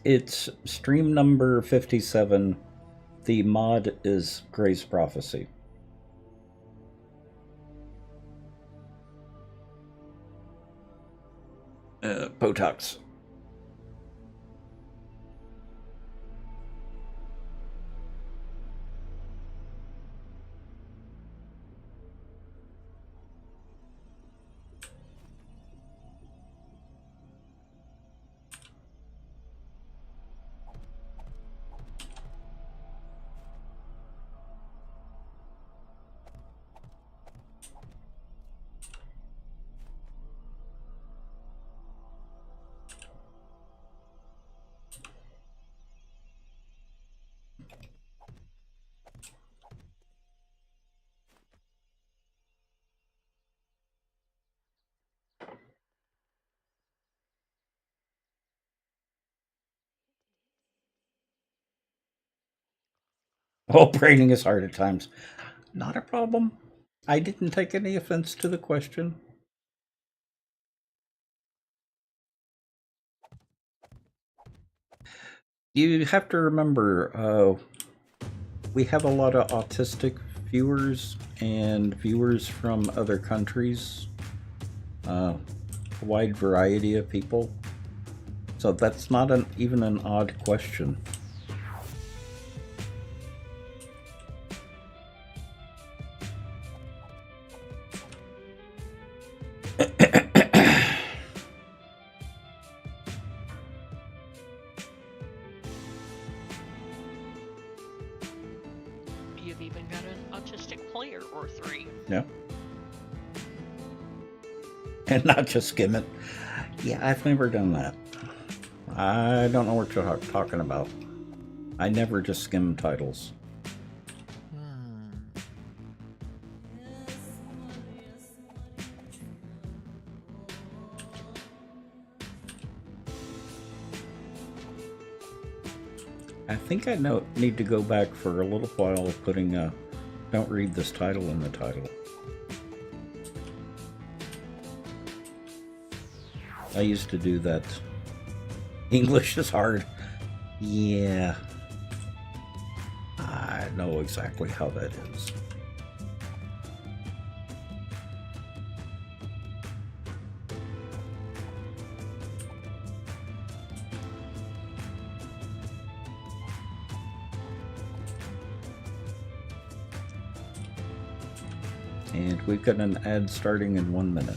[SPEAKER 1] It's stream number 57. The mod is Gray's Prophecy. Botox. Oh, braining is hard at times. Not a problem. I didn't take any offense to the question. You have to remember, we have a lot of autistic viewers and viewers from other countries. A wide variety of people. So that's not even an odd question.
[SPEAKER 2] You've even got an autistic player or 3.
[SPEAKER 1] Yeah. And not just skim it. Yeah, I've never done that. I don't know what you're talking about. I never just skim titles. I think I need to go back for a little while of putting don't read this title in the title. I used to do that. English is hard. Yeah. I know exactly how that is. And we've got an ad starting in 1 minute.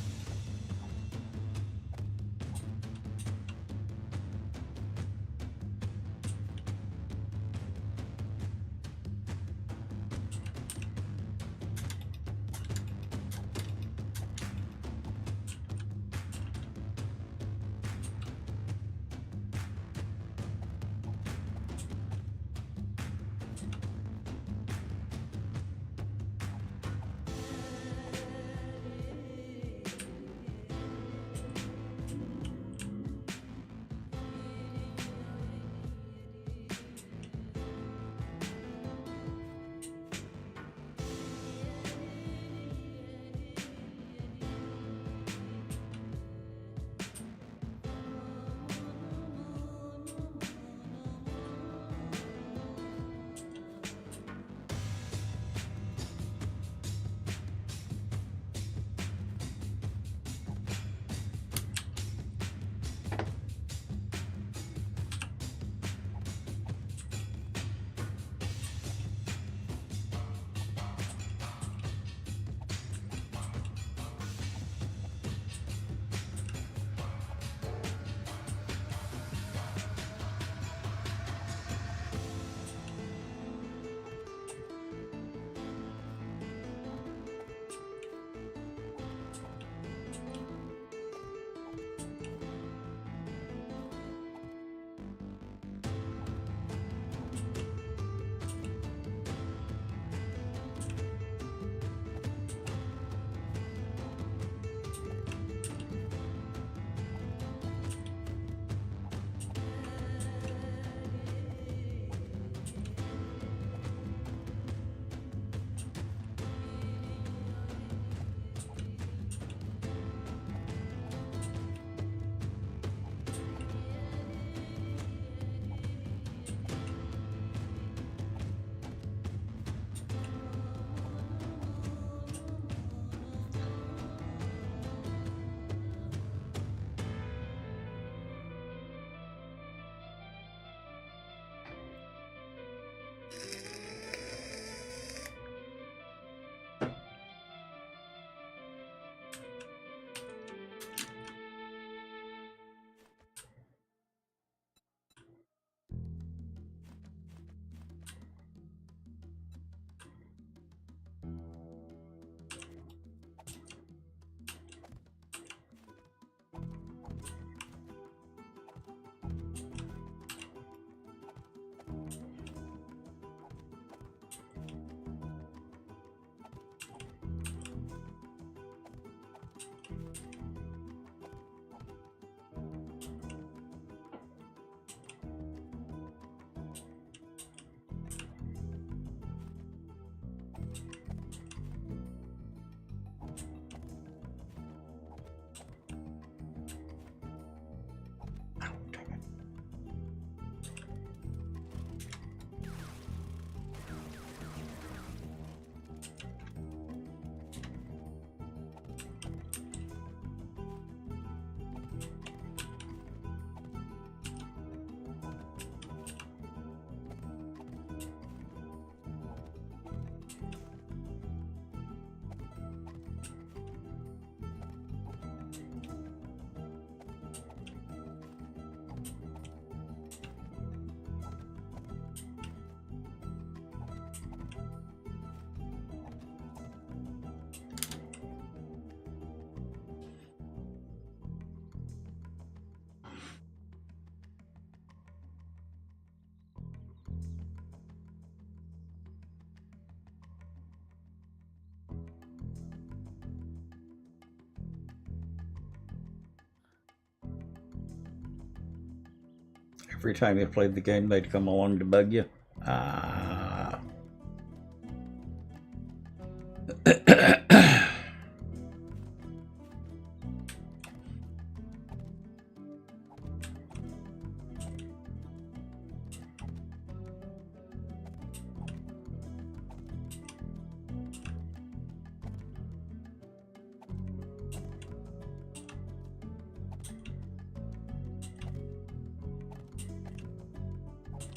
[SPEAKER 1] Every time you played the game, they'd come along to bug you. Ah.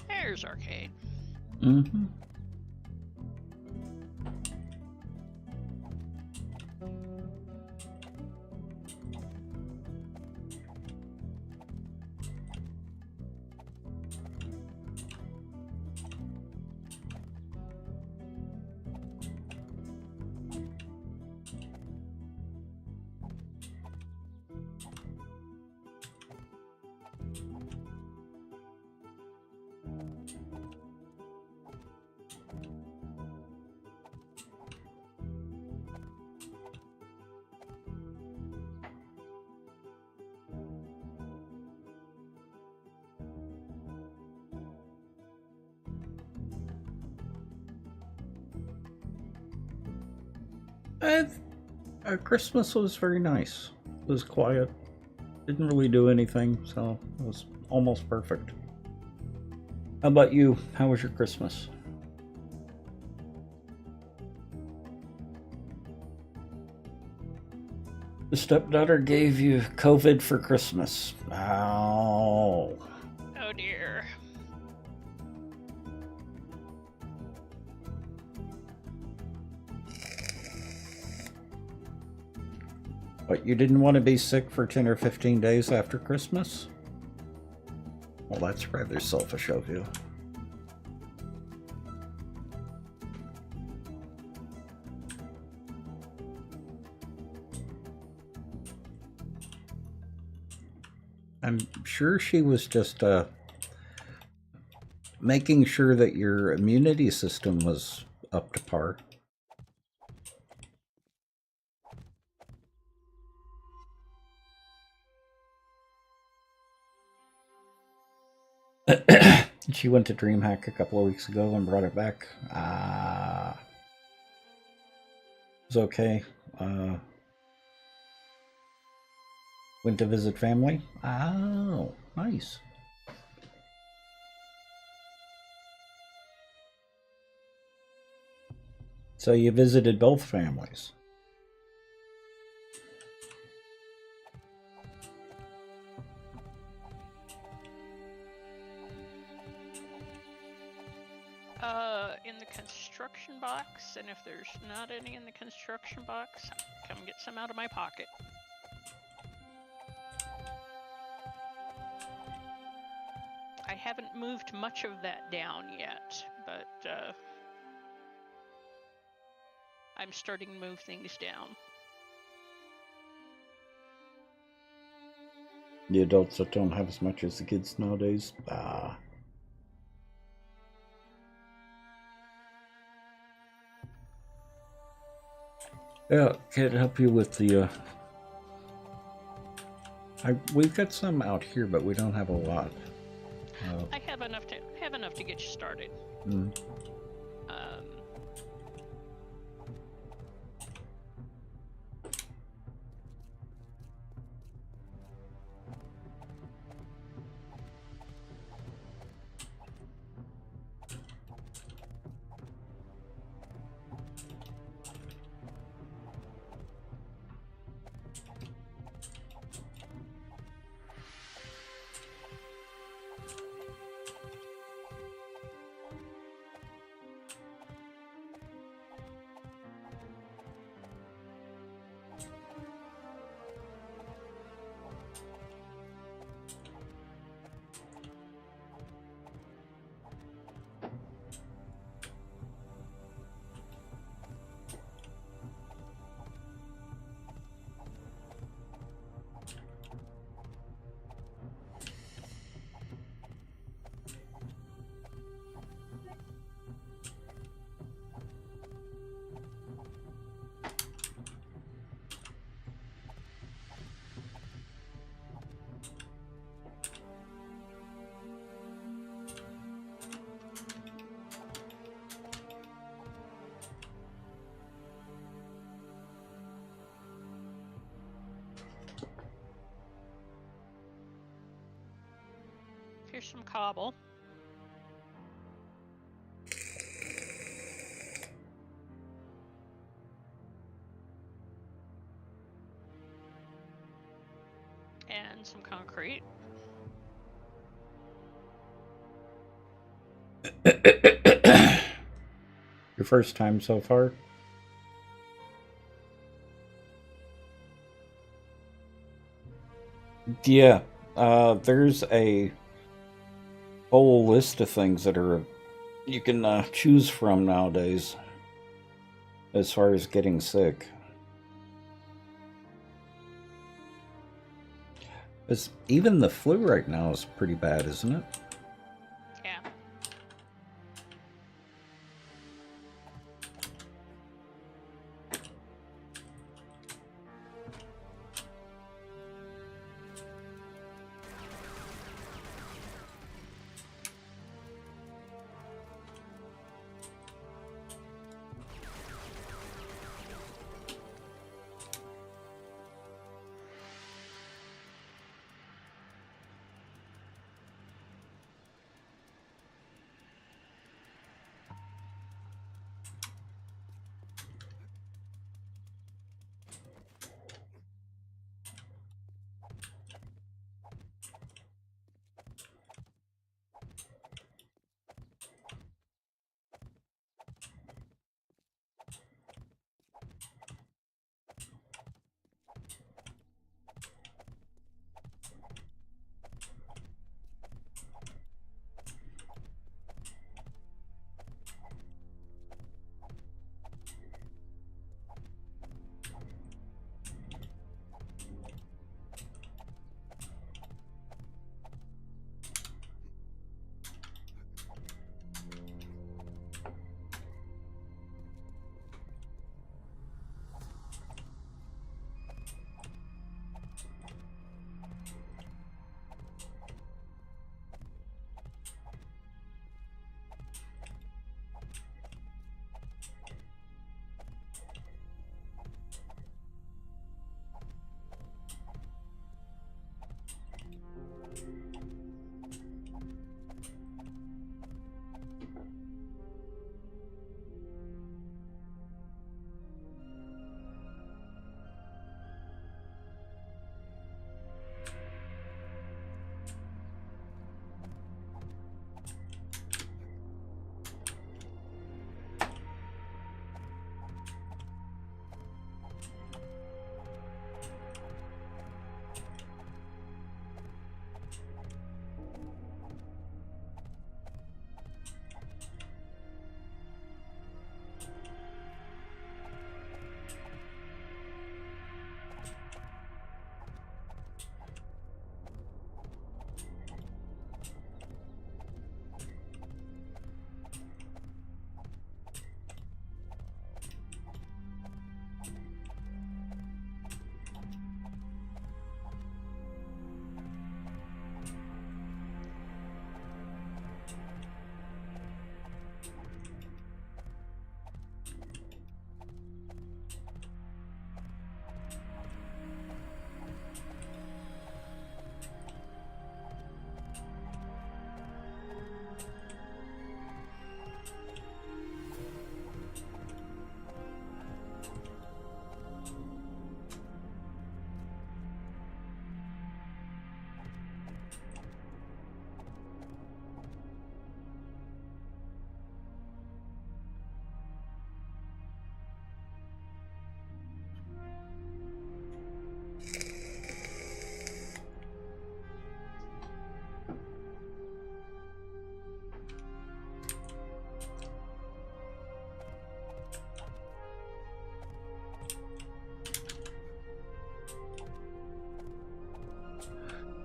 [SPEAKER 2] There's arcade.
[SPEAKER 1] Mm-hmm. Christmas was very nice. It was quiet. Didn't really do anything, so it was almost perfect. How about you? How was your Christmas? The stepdaughter gave you COVID for Christmas. Ow.
[SPEAKER 2] Oh dear.
[SPEAKER 1] But you didn't want to be sick for 10 or 15 days after Christmas? Well, that's rather selfish of you. I'm sure she was just making sure that your immunity system was up to par. She went to DreamHack a couple of weeks ago and brought it back. It was okay. Went to visit family. Oh, nice. So you visited both families.
[SPEAKER 2] In the construction box, and if there's not any in the construction box, come get some out of my pocket. I haven't moved much of that down yet, but I'm starting to move things down.
[SPEAKER 1] The adults that don't have as much as the kids nowadays. Yeah, can't help you with the we've got some out here, but we don't have a lot.
[SPEAKER 2] I have enough to get you started.
[SPEAKER 1] Mm.
[SPEAKER 2] Here's some cobble. And some concrete.
[SPEAKER 1] Your first time so far? Yeah. There's a whole list of things that are you can choose from nowadays as far as getting sick. Even the flu right now is pretty bad, isn't it?
[SPEAKER 2] Yeah.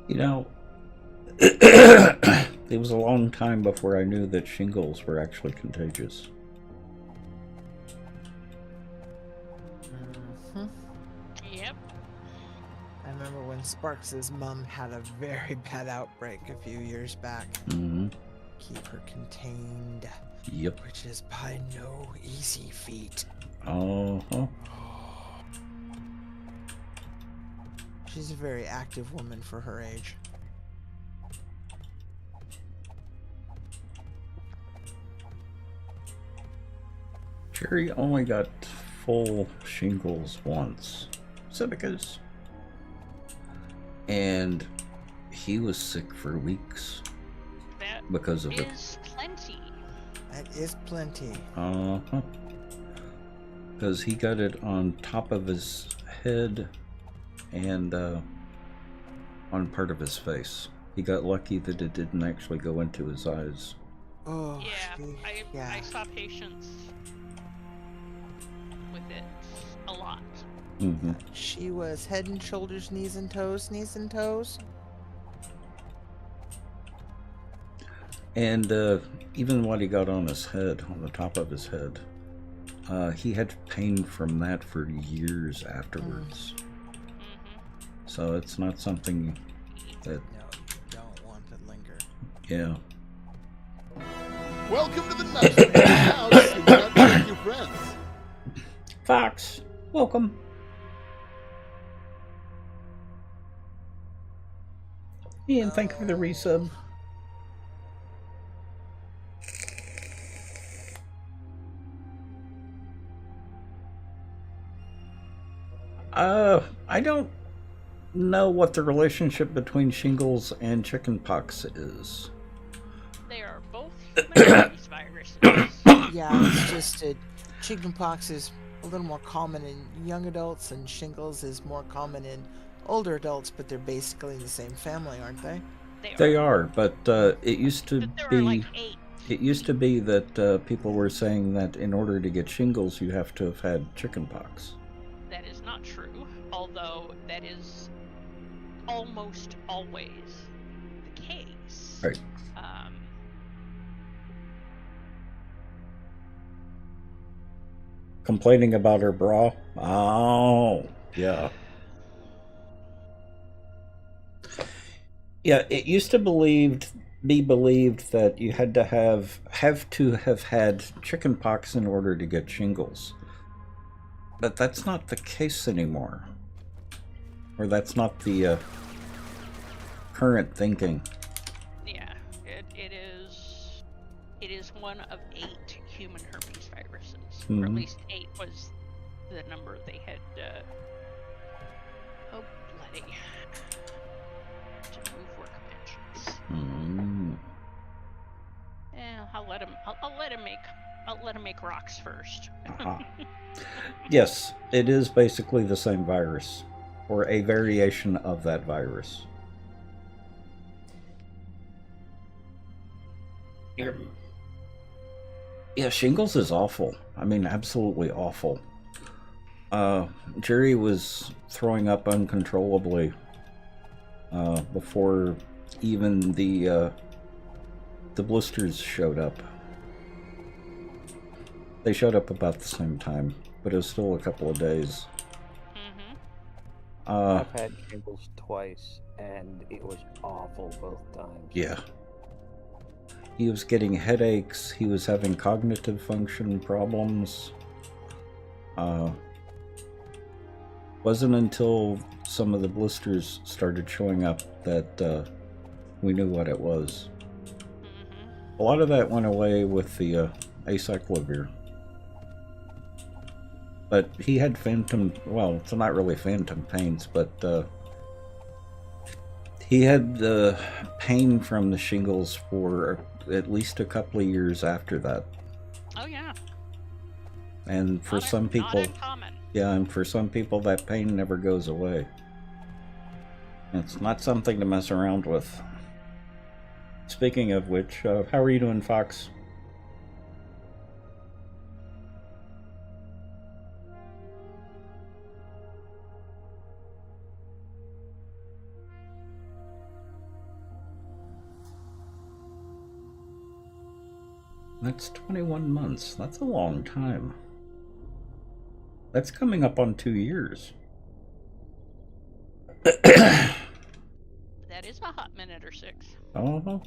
[SPEAKER 1] You know, it was a long time before I knew that shingles were actually contagious.
[SPEAKER 2] Yep.
[SPEAKER 4] I remember when Sparks' mom had a very bad outbreak a few years back.
[SPEAKER 1] Mm-hmm.
[SPEAKER 4] Keep her contained.
[SPEAKER 1] Yep.
[SPEAKER 4] Which is by no easy feat.
[SPEAKER 1] Uh-huh.
[SPEAKER 4] She's a very active woman for her age.
[SPEAKER 1] Jerry only got full shingles once. Because. And he was sick for weeks
[SPEAKER 2] That
[SPEAKER 1] because of it.
[SPEAKER 2] is plenty.
[SPEAKER 4] That is plenty.
[SPEAKER 1] Uh-huh. Because he got it on top of his head and on part of his face. He got lucky that it didn't actually go into his eyes.
[SPEAKER 4] Oh,
[SPEAKER 2] Yeah, I saw patients with it a lot.
[SPEAKER 1] Mm-hmm.
[SPEAKER 4] She was head and shoulders, knees and toes, knees and toes.
[SPEAKER 1] And even what he got on his head, on the top of his head, he had pain from that for years afterwards.
[SPEAKER 2] Mm-hmm.
[SPEAKER 1] So it's not something that...
[SPEAKER 4] No, you don't want to linger.
[SPEAKER 1] Yeah.
[SPEAKER 5] Welcome to the Nutshell. Now you can nut with your friends.
[SPEAKER 1] Fox, welcome. Ian, thank you for the resub. I don't know what the relationship between shingles and chickenpox is.
[SPEAKER 2] They are both human herpes viruses.
[SPEAKER 4] Yeah, it's just chickenpox is a little more common in young adults, and shingles is more common in older adults, but they're basically the same family, aren't they?
[SPEAKER 1] They are, but it used to
[SPEAKER 2] But there
[SPEAKER 1] be.
[SPEAKER 2] are like 8.
[SPEAKER 1] It used to be that people were saying that in order to get shingles, you have to have had chickenpox.
[SPEAKER 2] That is not true, although that is almost always the case.
[SPEAKER 1] Right. Complaining about her bra? Oh, yeah. Yeah, it used to be believed that you had to have had chickenpox in order to get shingles. But that's not the case anymore. Or that's not the current thinking.
[SPEAKER 2] Yeah, it is one of 8 human herpes viruses. Or at least 8 was the number they had, oh bloody. To move workbenches. Yeah, I'll let him make rocks first.
[SPEAKER 1] Uh-huh. Yes, it is basically the same virus, or a variation of that virus. Yeah, shingles is awful. I mean, absolutely awful. Jerry was throwing up uncontrollably before even the blisters showed up. They showed up about the same time, but it was still a couple of days.
[SPEAKER 3] I've had shingles twice, and it was awful both times.
[SPEAKER 1] Yeah. He was getting headaches. He was having cognitive function problems. Wasn't until some of the blisters started showing up that we knew what it was. A lot of that went away with the acyclovir. But he had well, it's not really phantom pains, but he had pain from the shingles for at least a couple of years after that.
[SPEAKER 2] Oh yeah.
[SPEAKER 1] And for some people,
[SPEAKER 2] not uncommon.
[SPEAKER 1] yeah, and for some people that pain never goes away. It's not something to mess around with. Speaking of which, how are you doing, Fox? That's 21 months. That's a long time. That's coming up on 2 years.
[SPEAKER 2] That is a hot minute or 6.
[SPEAKER 1] Oh.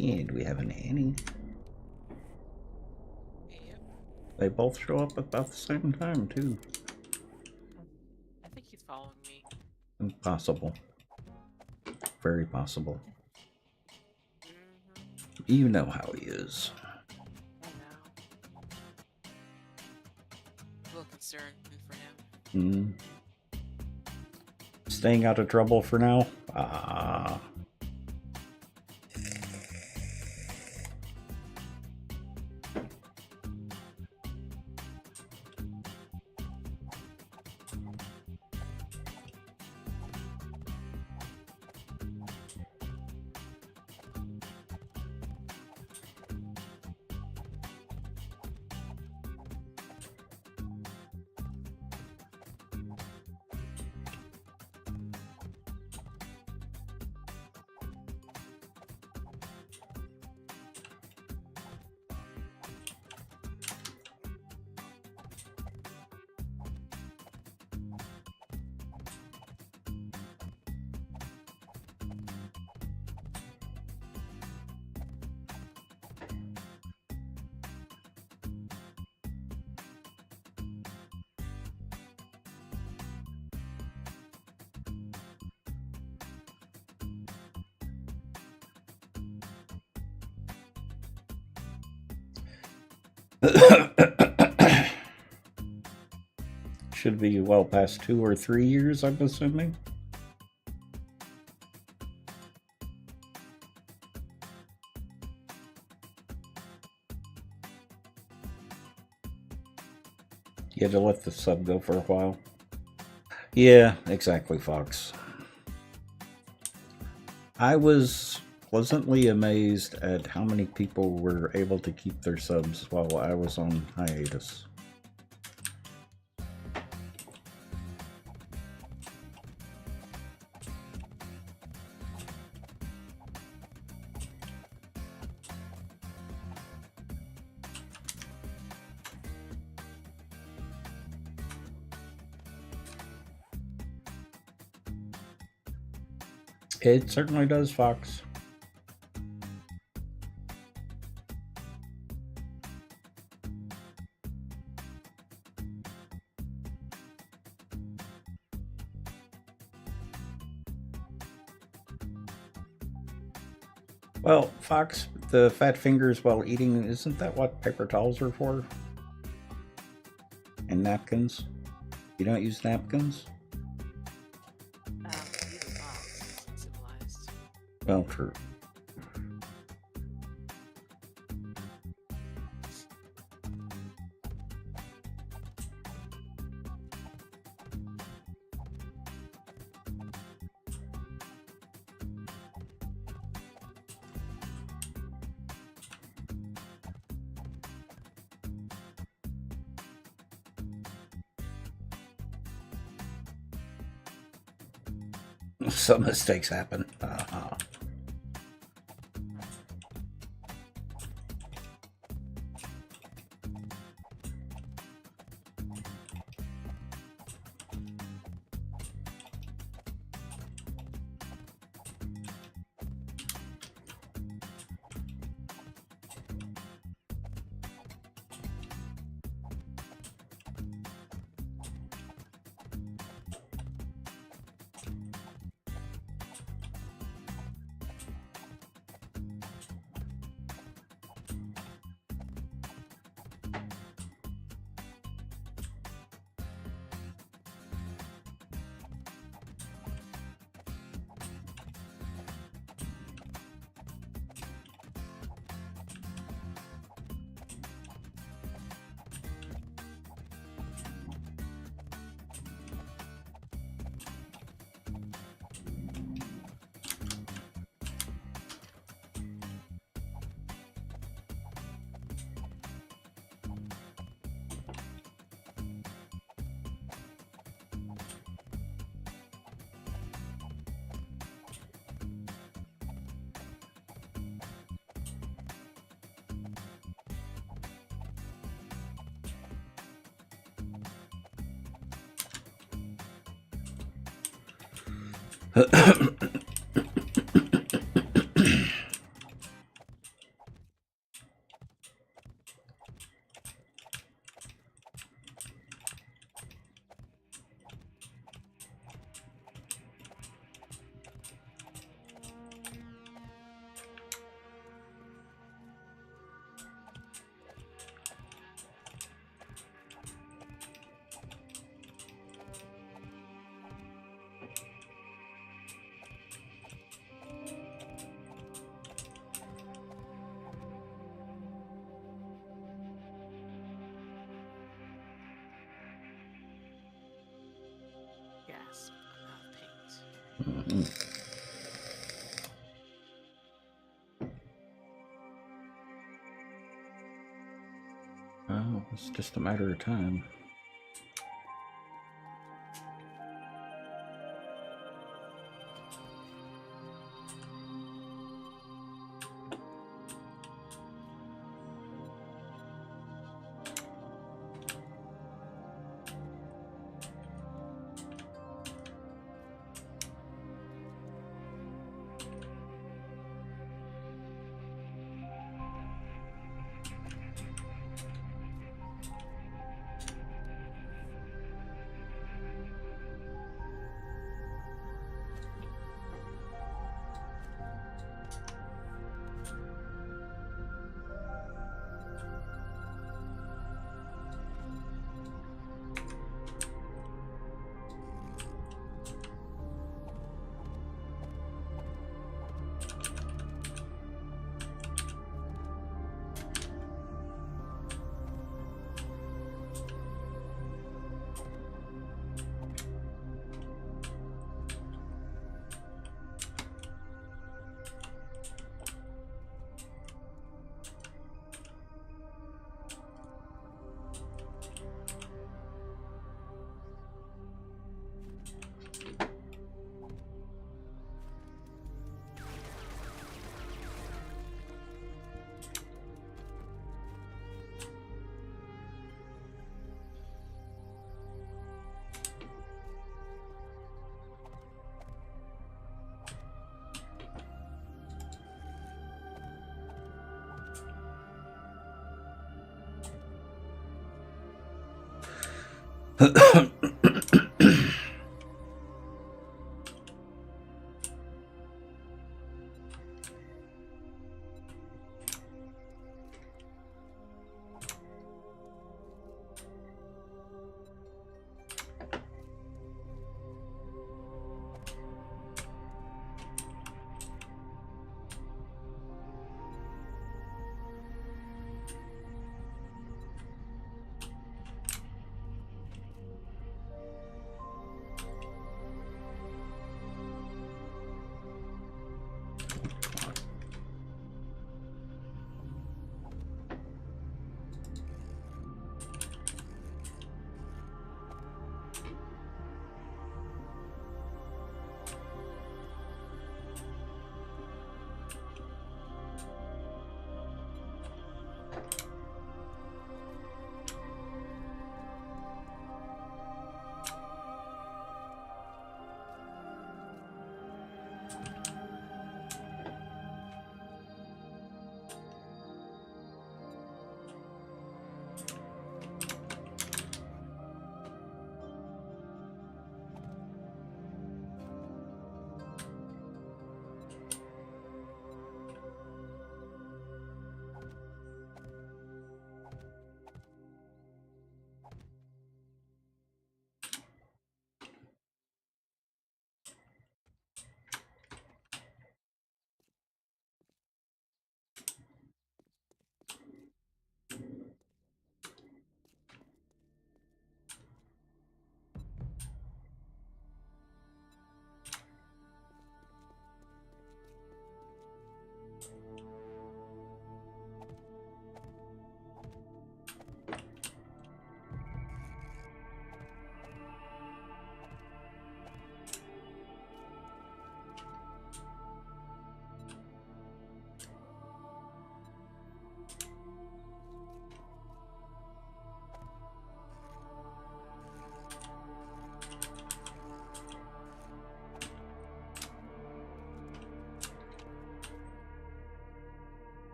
[SPEAKER 1] And we have a nanny.
[SPEAKER 6] Yep.
[SPEAKER 1] They both show up about the same time, too.
[SPEAKER 6] I think he's following me.
[SPEAKER 1] Possible. Very possible. You know how he is.
[SPEAKER 6] I know. A little concerned for him.
[SPEAKER 1] Hmm. Staying out of trouble for now? Ah. Should be well past 2 or 3 years, I'm assuming. You had to let the sub go for a while. Yeah, exactly, Fox. I was pleasantly amazed at how many people were able to keep their subs while I was on hiatus. It certainly does, Fox. Well, Fox, the fat fingers while eating, isn't that what paper towels are for? And napkins? You don't use napkins?
[SPEAKER 6] Either box, civilized.
[SPEAKER 1] Well, true. Some mistakes happen. Mhm. Well, it's just a matter of time.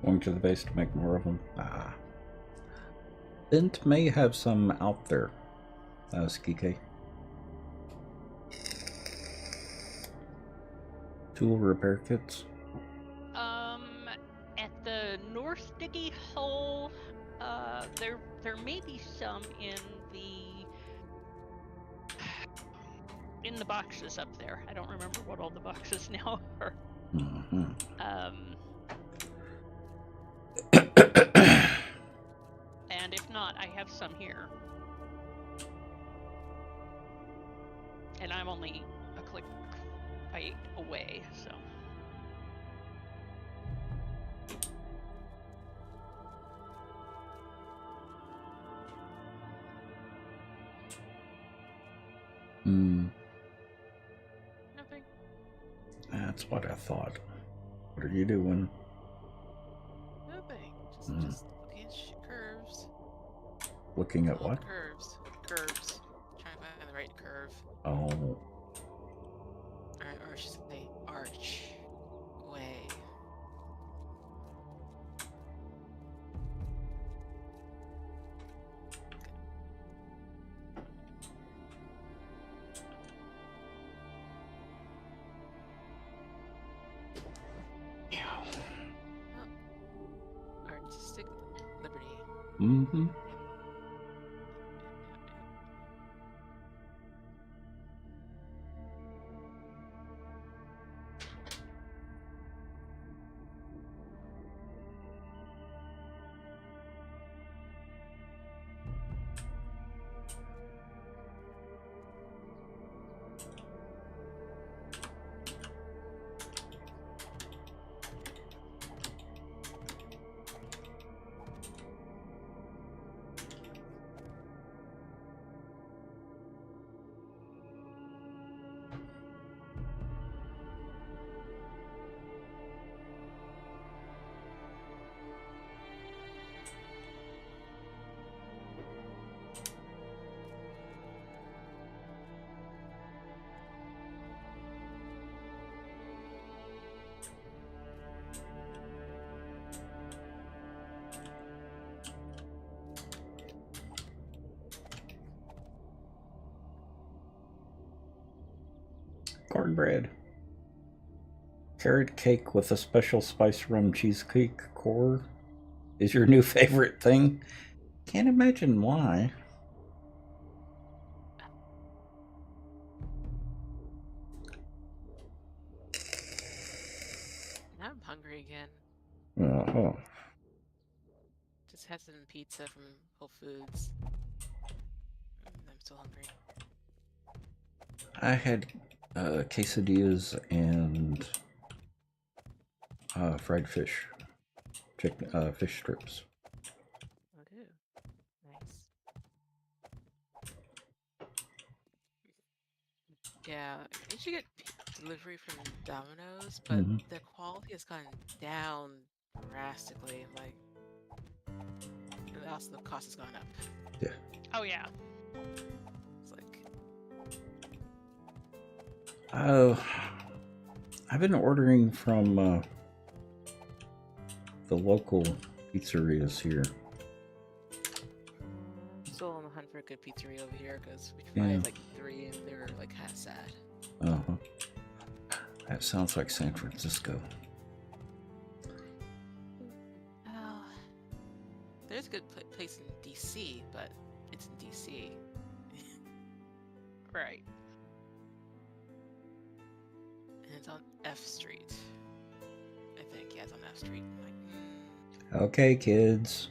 [SPEAKER 1] Going to the base to make more of them. Ah. Bent may have some out there. Skike. Tool repair kits.
[SPEAKER 2] At the north diggy hole, there may be some in the boxes up there. I don't remember what all the boxes now are.
[SPEAKER 1] Mm-hmm.
[SPEAKER 2] And if not, I have some here. And I'm only a click fight away, so. Nothing.
[SPEAKER 1] That's what I thought. What are you doing?
[SPEAKER 6] Nothing. Just looking at curves.
[SPEAKER 1] Looking at what?
[SPEAKER 6] Curves. Curves. Trying to find the right curve.
[SPEAKER 1] Oh.
[SPEAKER 6] Or should I say arch. Way. Artistic liberty.
[SPEAKER 1] Mm-hmm. Cornbread. Carrot cake with a special spice rum cheesecake core is your new favorite thing? Can't imagine why.
[SPEAKER 6] Now I'm hungry again.
[SPEAKER 1] Uh-huh.
[SPEAKER 6] Just had some pizza from Whole Foods. I'm still hungry.
[SPEAKER 1] I had quesadillas and fried fish. Fish strips.
[SPEAKER 6] Okay. Nice. Yeah, I usually get delivery from Domino's, but the quality has gone down drastically. Like, and also the cost has gone up.
[SPEAKER 1] Yeah.
[SPEAKER 2] Oh yeah.
[SPEAKER 6] It's like,
[SPEAKER 1] I've been ordering from the local pizzerias here.
[SPEAKER 6] I'm still on the hunt for a good pizzeria over here because we tried like 3 and they were like half sad.
[SPEAKER 1] Uh-huh. That sounds like San Francisco.
[SPEAKER 6] Well, there's a good place in DC, but it's in DC.
[SPEAKER 2] Right.
[SPEAKER 6] And it's on F Street. I think, yeah, it's on F Street. I'm like,
[SPEAKER 1] Okay, kids.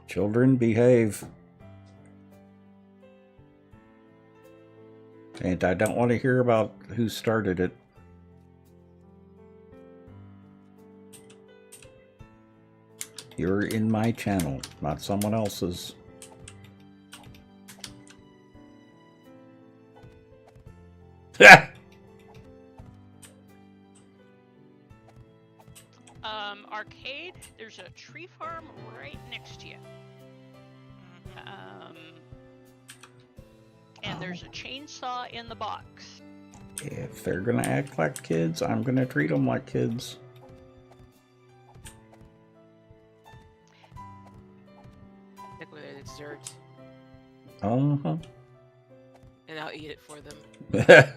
[SPEAKER 1] Children, behave. And I don't want to hear about who started it. You're in my channel, not someone else's.
[SPEAKER 2] Arcade, there's a tree farm right next to you. And and there's a chainsaw in the box.
[SPEAKER 1] If they're gonna act like kids, I'm gonna treat them like kids.
[SPEAKER 6] Like with their dessert,
[SPEAKER 1] Uh-huh.
[SPEAKER 6] and I'll eat it for them.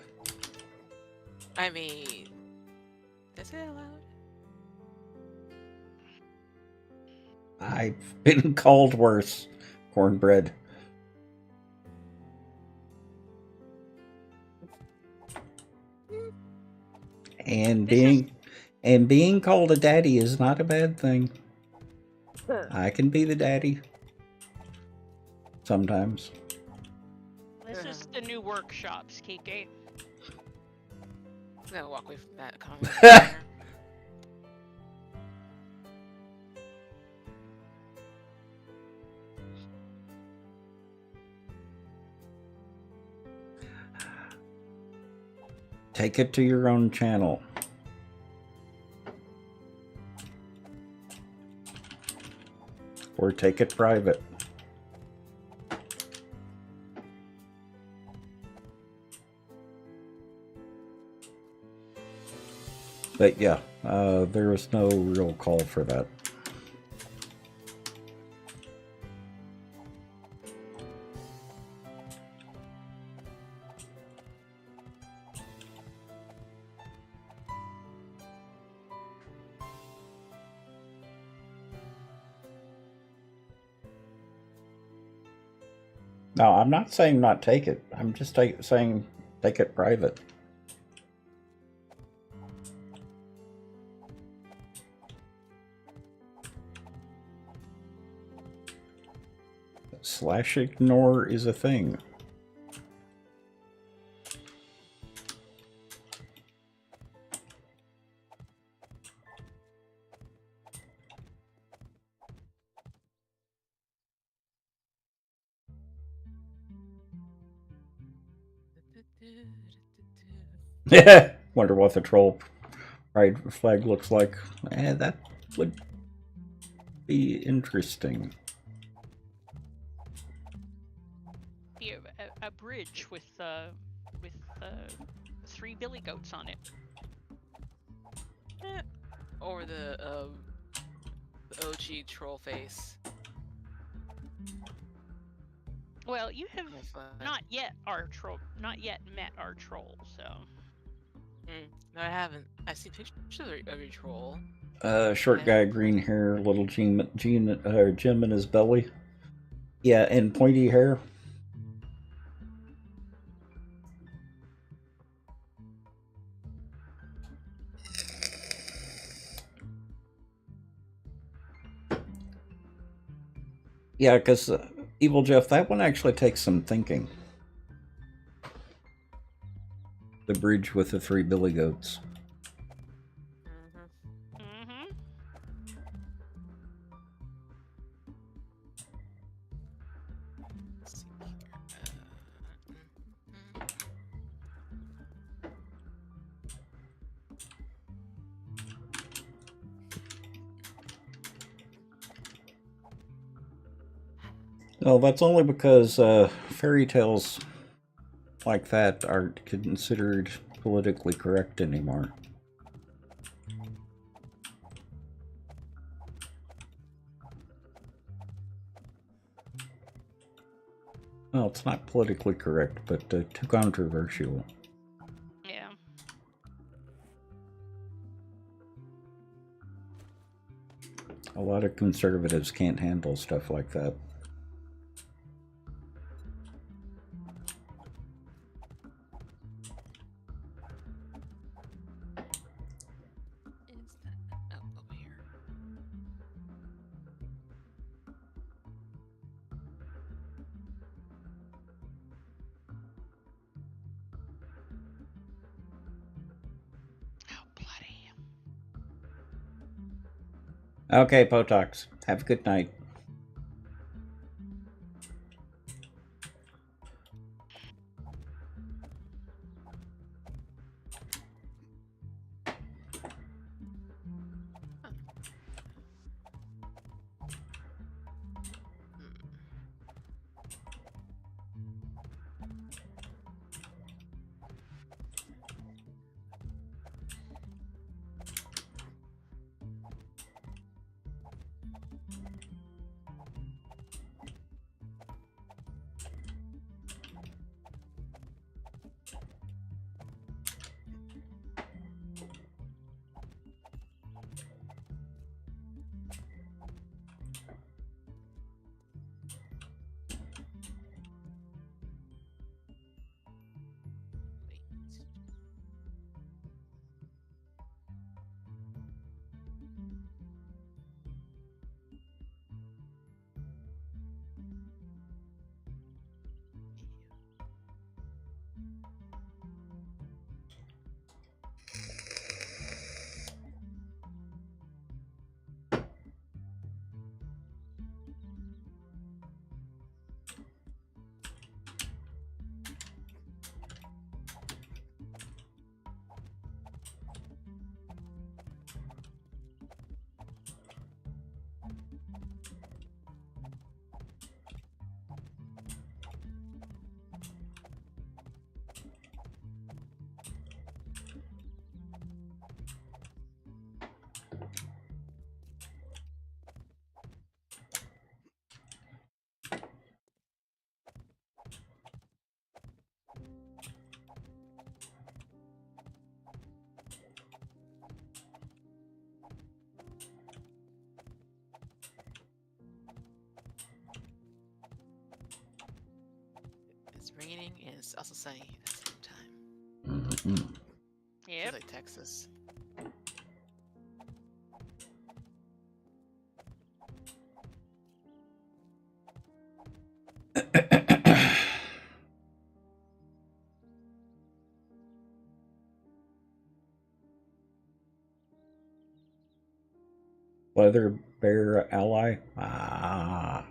[SPEAKER 6] I mean, is it allowed?
[SPEAKER 1] I've been called worse. Cornbread. And being called a daddy is not a bad thing. I can be the daddy. Sometimes.
[SPEAKER 2] This is the new workshops, KK.
[SPEAKER 6] I'm gonna walk away from that comment.
[SPEAKER 1] Take it to your own channel. Or take it private. But yeah, there was no real call for that. No, I'm not saying not take it. I'm just saying take it private. Slash ignore is a thing. Wonder what the troll pride flag looks like. That would be interesting.
[SPEAKER 2] Be a bridge with 3 billy goats on it.
[SPEAKER 6] Or the OG troll face.
[SPEAKER 2] Well, you have
[SPEAKER 6] That's fine.
[SPEAKER 2] not yet met our troll, so.
[SPEAKER 6] No, I haven't. I've seen pictures of your troll.
[SPEAKER 1] Short guy, green hair, little gem in his belly. Yeah, and pointy hair. Yeah, because Evil Jeff, that one actually takes some thinking. The bridge with the 3 billy goats.
[SPEAKER 2] Mm-hmm.
[SPEAKER 6] Let's see here.
[SPEAKER 1] No, that's only because fairy tales like that aren't considered politically correct anymore. Well, it's not politically correct, but too controversial.
[SPEAKER 2] Yeah.
[SPEAKER 1] A lot of conservatives can't handle stuff like that.
[SPEAKER 6] Is that over here?
[SPEAKER 2] Oh, bloody.
[SPEAKER 1] Okay, Potox. Have a good night.
[SPEAKER 6] raining and it's also sunny at the same time.
[SPEAKER 1] Mm-hmm.
[SPEAKER 2] Yep.
[SPEAKER 6] Feels like Texas.
[SPEAKER 1] Weather bear ally. Ah.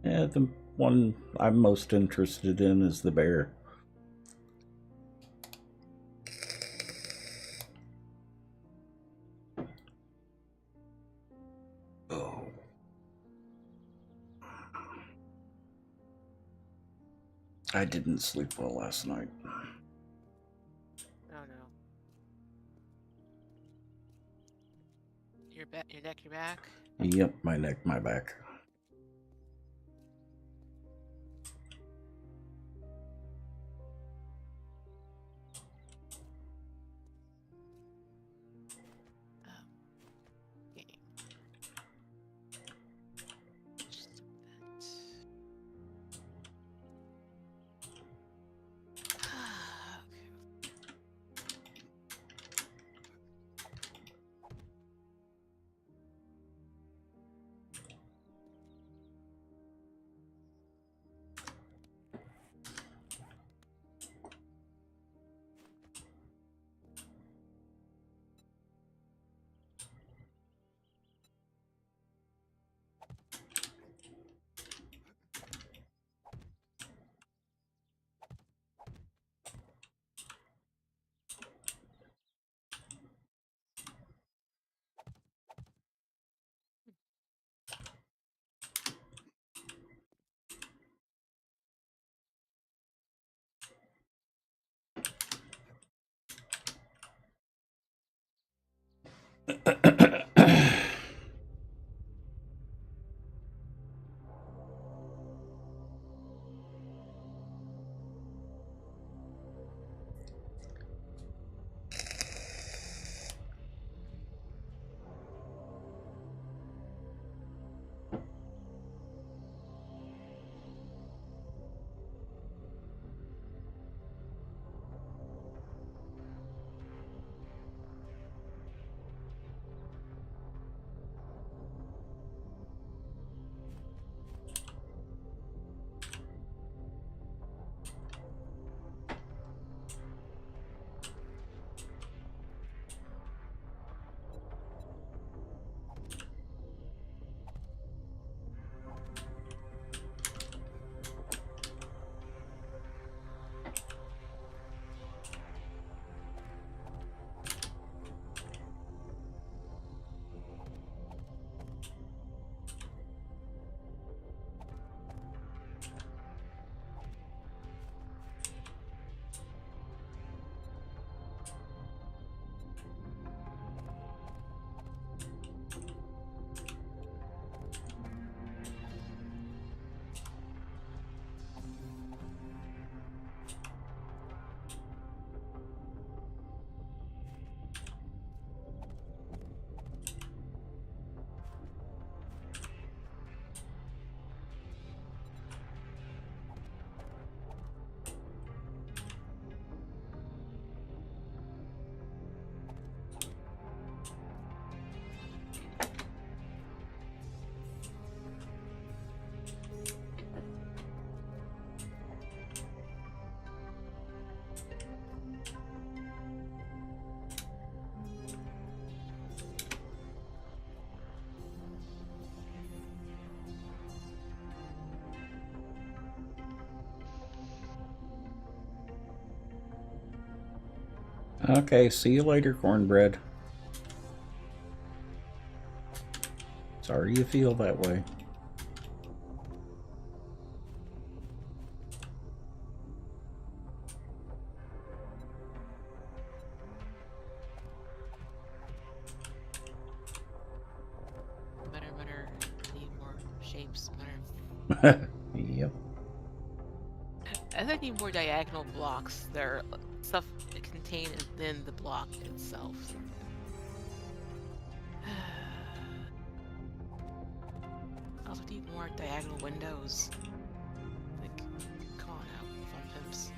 [SPEAKER 1] Yeah, the one I'm most interested in is the bear. Oh. I didn't sleep well last night.
[SPEAKER 6] Oh no. Your neck, your back.
[SPEAKER 1] Yep, my neck, my back.
[SPEAKER 6] Okay. Just that.
[SPEAKER 1] Okay, see you later, cornbread. Sorry you feel that way.
[SPEAKER 6] Mutter, need more shapes. Mutter.
[SPEAKER 1] Yep.
[SPEAKER 6] I think I need more diagonal blocks. There are stuff contained within the block itself. also need more diagonal windows. Like, come on out, fun pimps.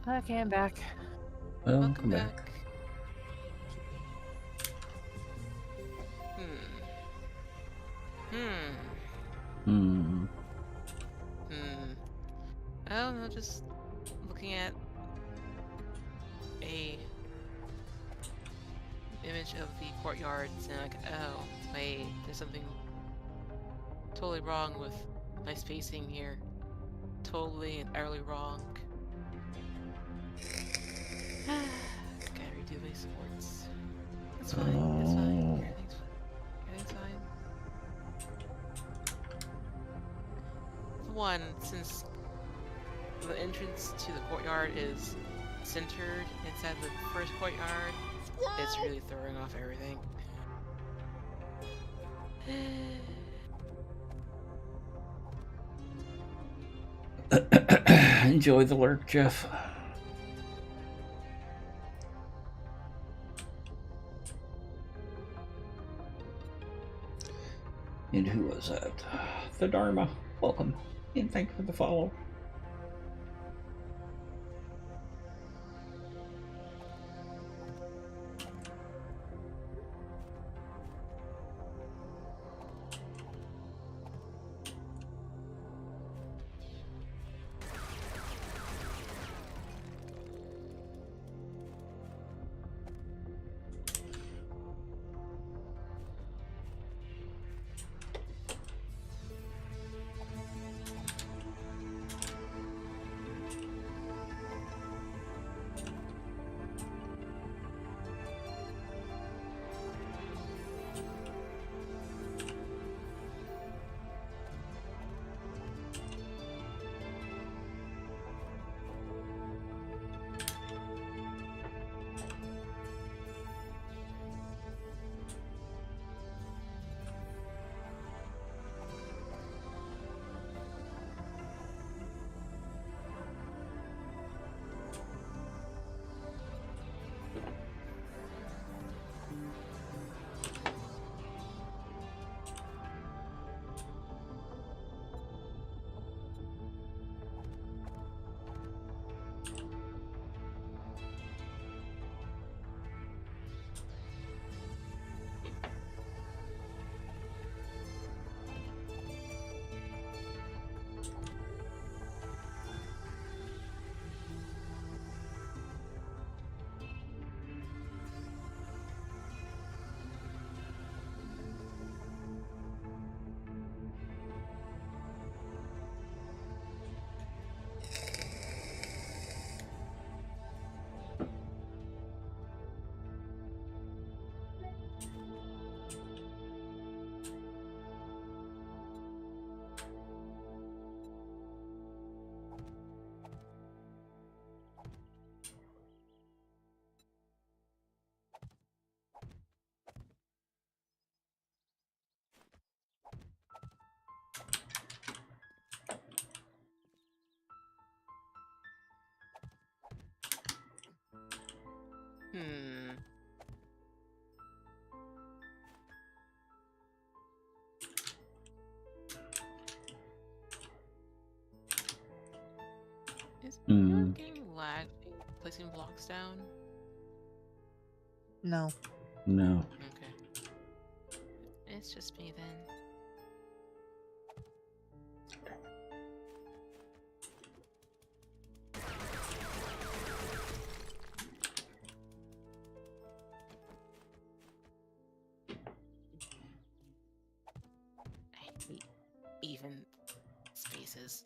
[SPEAKER 3] Okay, I'm back.
[SPEAKER 1] Welcome back. Hmm.
[SPEAKER 6] I don't know, just looking at a image of the courtyards and like, oh, wait, there's something totally wrong with my spacing here. Totally and utterly wrong. Gotta redo my sports. It's fine, it's fine. Everything's fine. For one, since the entrance to the courtyard is centered inside the first courtyard, it's really throwing off everything.
[SPEAKER 1] Enjoy the lurk, Jeff. And who was that? The Dharma. Welcome. And thank you for the follow. Mm,
[SPEAKER 6] Getting lag placing blocks down?
[SPEAKER 4] No.
[SPEAKER 1] no.
[SPEAKER 6] Okay. It's just me then. I hate even spaces.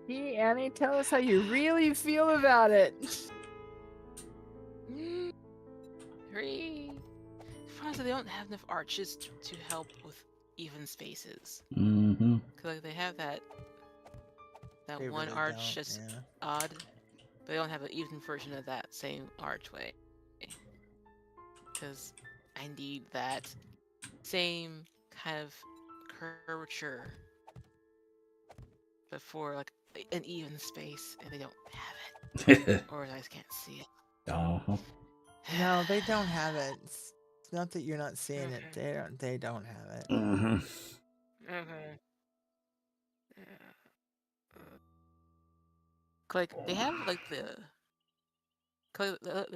[SPEAKER 4] Hey, Annie, tell us how you really feel about it.
[SPEAKER 6] 3. Honestly, they don't have enough arches to help with even spaces.
[SPEAKER 1] Mm-hmm.
[SPEAKER 6] Cause like they have that
[SPEAKER 4] They
[SPEAKER 6] one
[SPEAKER 4] really
[SPEAKER 6] arch
[SPEAKER 4] don't,
[SPEAKER 6] that's
[SPEAKER 4] yeah.
[SPEAKER 6] odd, but they don't have an even version of that same archway. Cause I need that same kind of curvature, but for like an even space, and they don't have it, or I just can't see it.
[SPEAKER 1] Uh-huh.
[SPEAKER 4] No, they don't have it. It's not that you're not seeing it.
[SPEAKER 6] Okay.
[SPEAKER 4] They don't have it.
[SPEAKER 1] Mm-hmm.
[SPEAKER 6] Okay. Yeah. Like they have like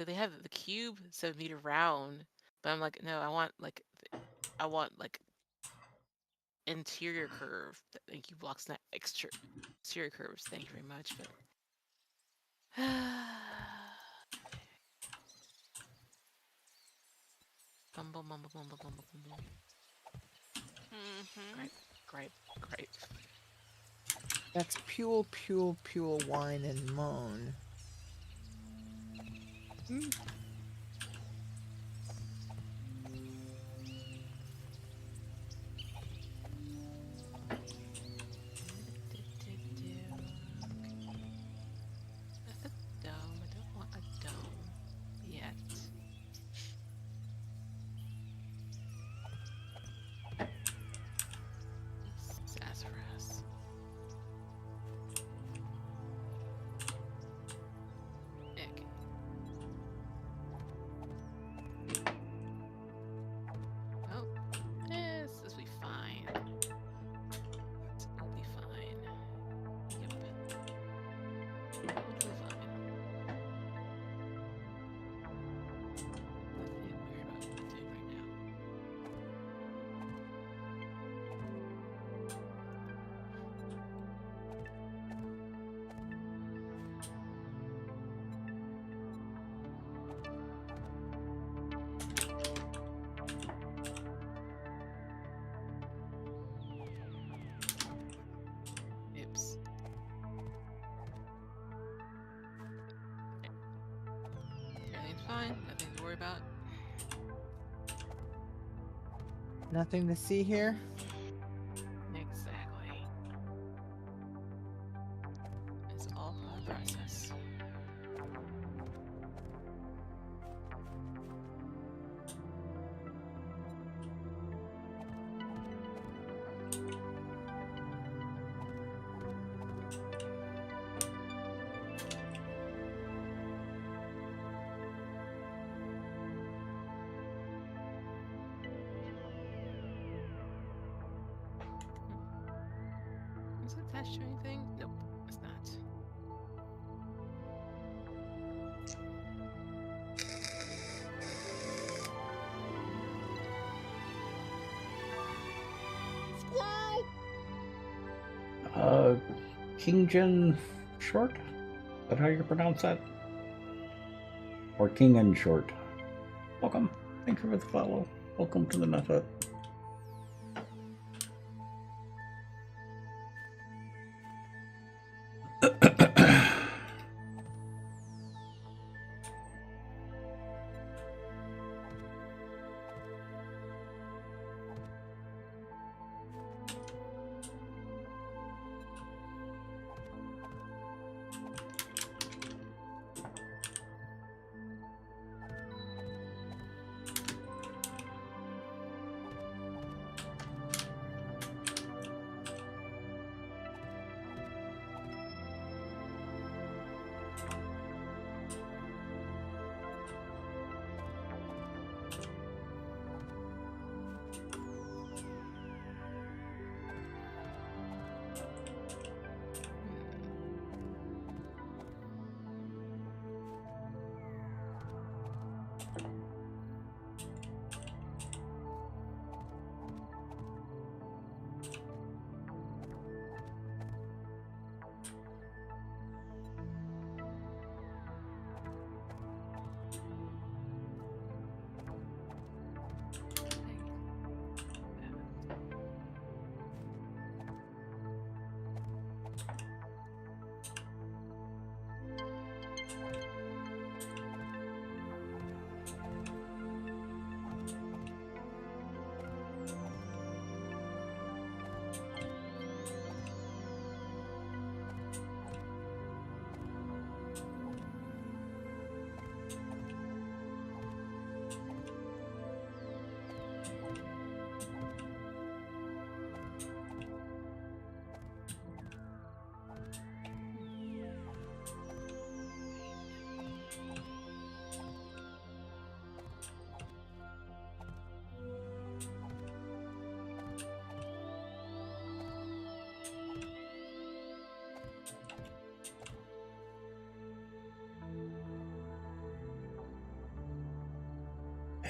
[SPEAKER 6] they have the cube 7 meter round, but I'm like, no, I want like interior curve. Thank you, blocks not exterior curves. Thank you very much, but bumble, mumble, mumble, mumble, mumble.
[SPEAKER 2] Mm-hmm.
[SPEAKER 6] Gripe, gripe.
[SPEAKER 4] That's pure whine and moan.
[SPEAKER 6] The dome. I don't want a dome yet. Sassafras. Ick. Oh, this will be fine. It'll be fine. Yep. It'll be fine. Nothing weird about doing right now. Oops. Everything's fine. Nothing to worry about.
[SPEAKER 4] Nothing to see here?
[SPEAKER 6] Exactly. It's all part of the process. Is it attached to anything? Nope, it's not.
[SPEAKER 5] Squirrel!
[SPEAKER 1] King Jin Short? Is that how you pronounce that? Or King and Short? Welcome. Thank you for the follow. Welcome to the method.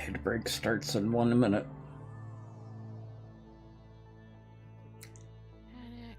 [SPEAKER 1] Tide break starts in 1 minute.
[SPEAKER 6] Panic.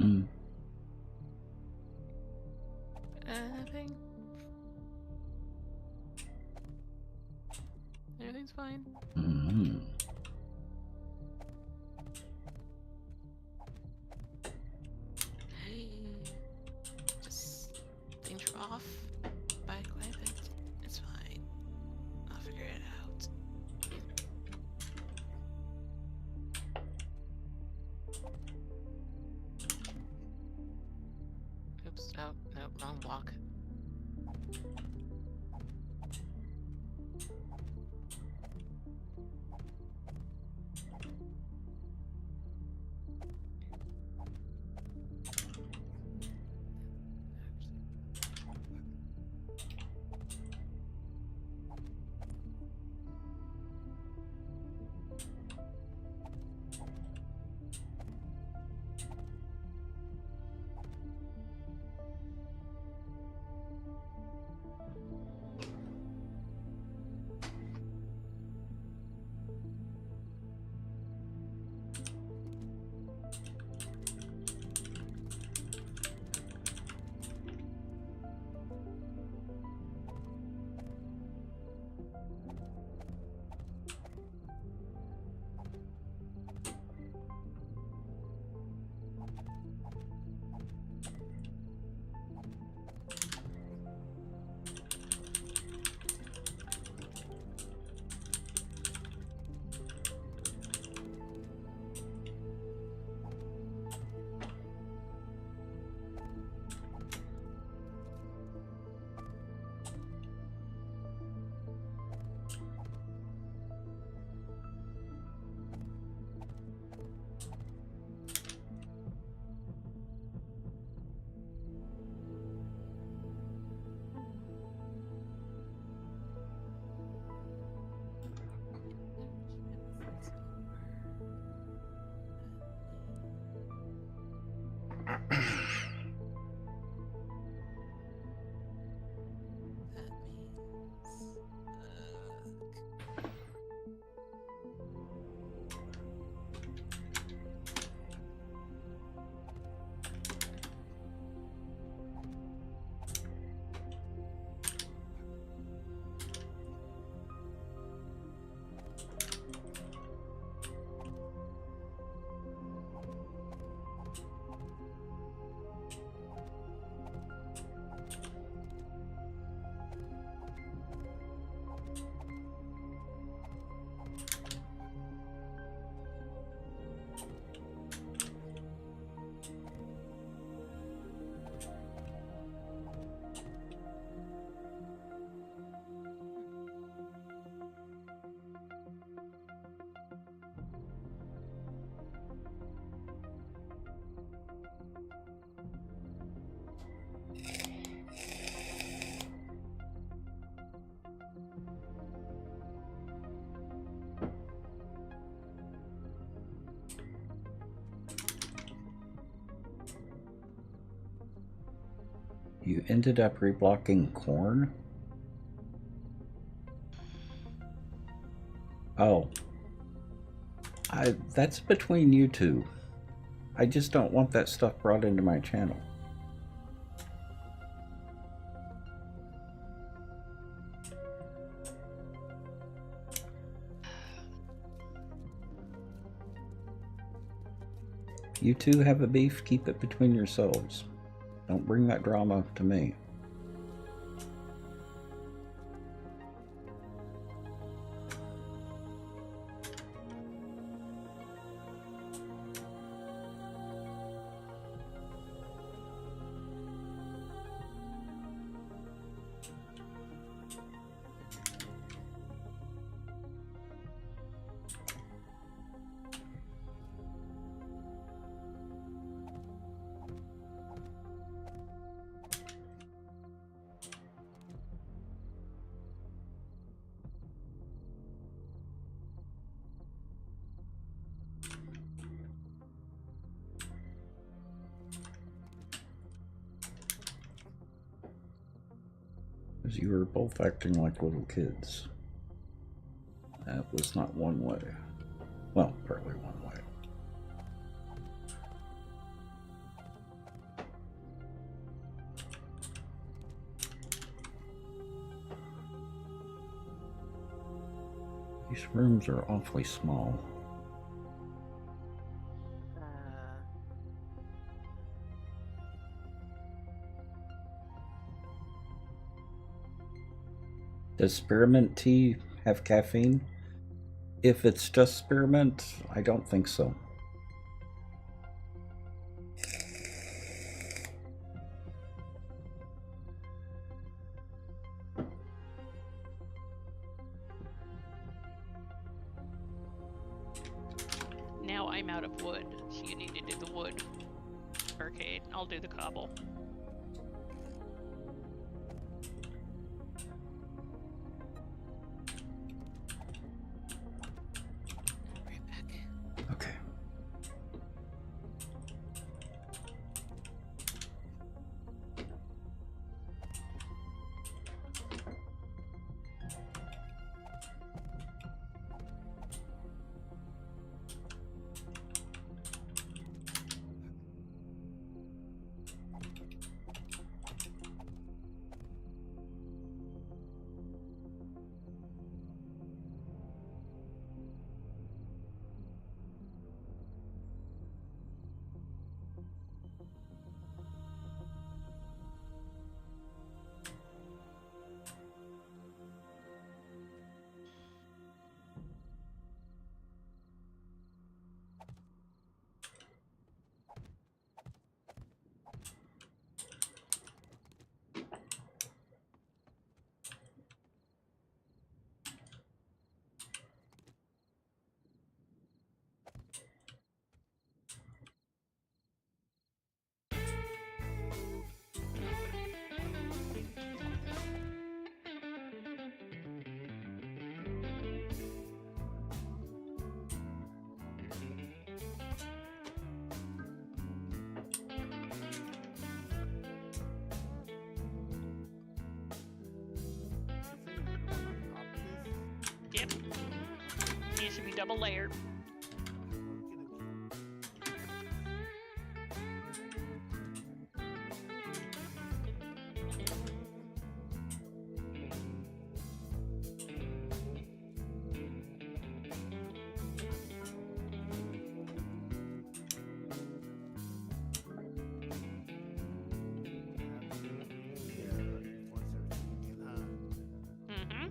[SPEAKER 1] Mm.
[SPEAKER 6] Nothing. Everything's fine.
[SPEAKER 1] Mm.
[SPEAKER 6] Just things are off by quite a bit. It's fine. I'll figure it out. Oops, no, wrong block.
[SPEAKER 1] You ended up reblocking corn? Oh. That's between you two. I just don't want that stuff brought into my channel. You two have a beef, keep it between yourselves. Don't bring that drama to me. Because you were both acting like little kids. That was not one way. Well, partly one way. These rooms are awfully small. Does spearmint tea have caffeine? If it's just spearmint, I don't think so.
[SPEAKER 2] Now I'm out of wood, so you need to do the wood arcade. I'll do the cobble.
[SPEAKER 1] Okay.
[SPEAKER 2] Yep. Needs to be double layered. Mm-hmm.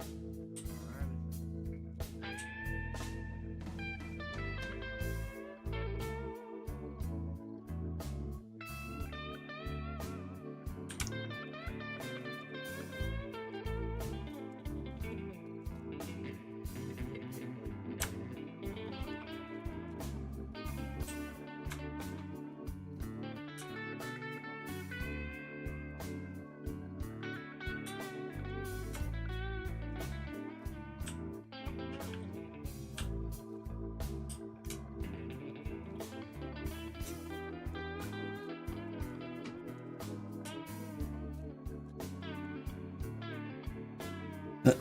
[SPEAKER 1] You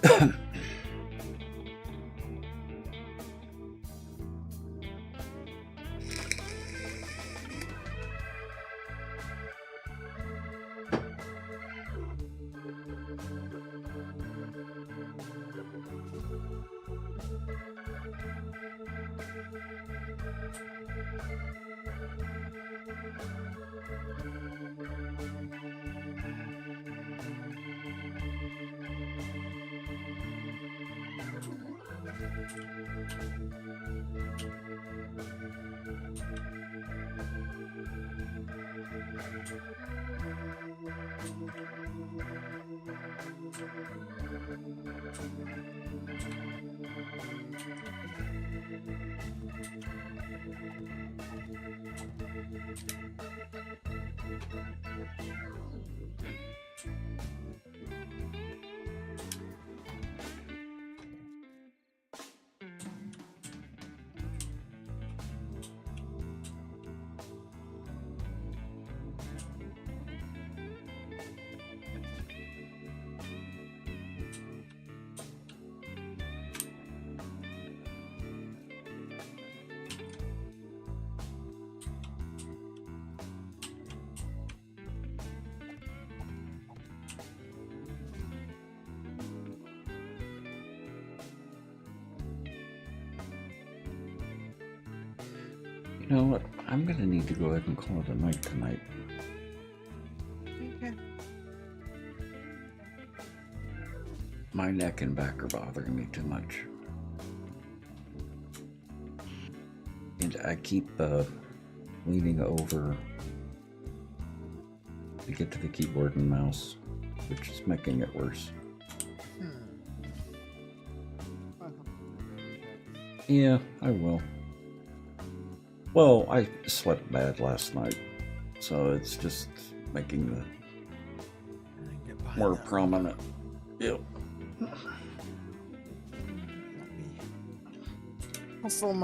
[SPEAKER 1] know what? I'm gonna need to go ahead and call it a night tonight.
[SPEAKER 4] Okay.
[SPEAKER 1] My neck and back are bothering me too much. And I keep leaning over to get to the keyboard and mouse, which is making it worse. Yeah, I will. Well, I slept bad last night, so it's just making the more prominent. Yep.
[SPEAKER 4] Let me hustle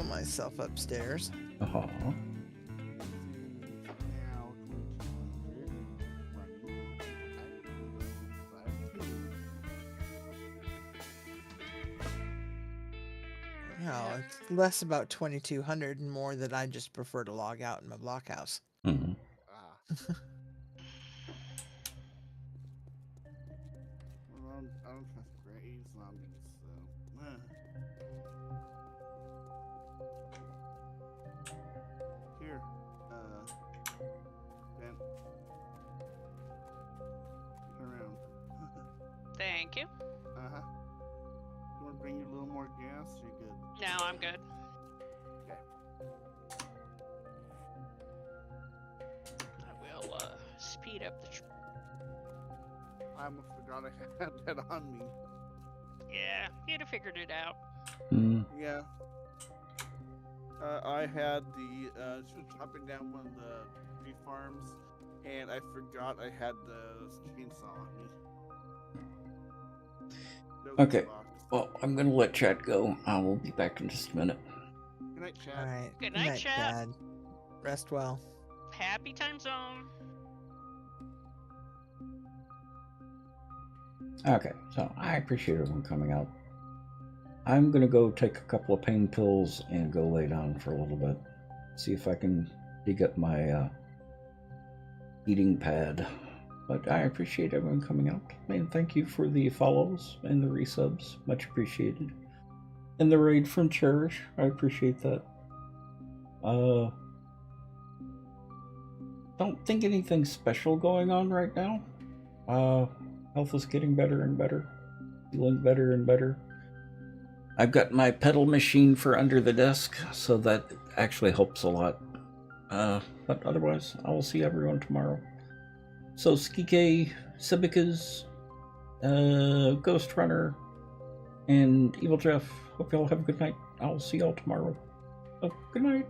[SPEAKER 4] myself upstairs.
[SPEAKER 1] Uh-huh.
[SPEAKER 4] No, it's less about 2200 and more that I just prefer to log out in my blockhouse.
[SPEAKER 1] Mm-hmm.
[SPEAKER 5] Well, I don't trust gray zombies, so. Here, Ben. Turn around.
[SPEAKER 2] Thank you.
[SPEAKER 5] Uh-huh. You want to bring you a little more gas? You're good.
[SPEAKER 2] No, I'm good.
[SPEAKER 5] Okay.
[SPEAKER 2] I will speed up the.
[SPEAKER 5] I almost forgot I had that on me.
[SPEAKER 2] Yeah, you'd have figured it out.
[SPEAKER 1] Mm.
[SPEAKER 5] Yeah. I had the chopping down one of the tree farms, and I forgot I had the chainsaw on me. No
[SPEAKER 1] Okay.
[SPEAKER 5] box.
[SPEAKER 1] Well, I'm gonna let chat go. I will be back in just a minute.
[SPEAKER 5] Good night, chat.
[SPEAKER 4] All right.
[SPEAKER 2] Good night, chat.
[SPEAKER 4] Dad. Rest well.
[SPEAKER 2] Happy time zone.
[SPEAKER 1] Okay, so I appreciate everyone coming out. I'm gonna go take a couple of pain pills and go lay down for a little bit. See if I can dig up my eating pad. But I appreciate everyone coming out. And thank you for the follows and the resubs. Much appreciated. And the raid from Cherish. I appreciate that. Don't think anything special going on right now. Health is getting better and better. Feeling better and better. I've got my pedal machine for under the desk, so that actually helps a lot. But otherwise, I will see everyone tomorrow. So, Skike, Sibicas, Ghost Runner, and Evil Jeff, hope y'all have a good night. I'll see y'all tomorrow. Oh, good night.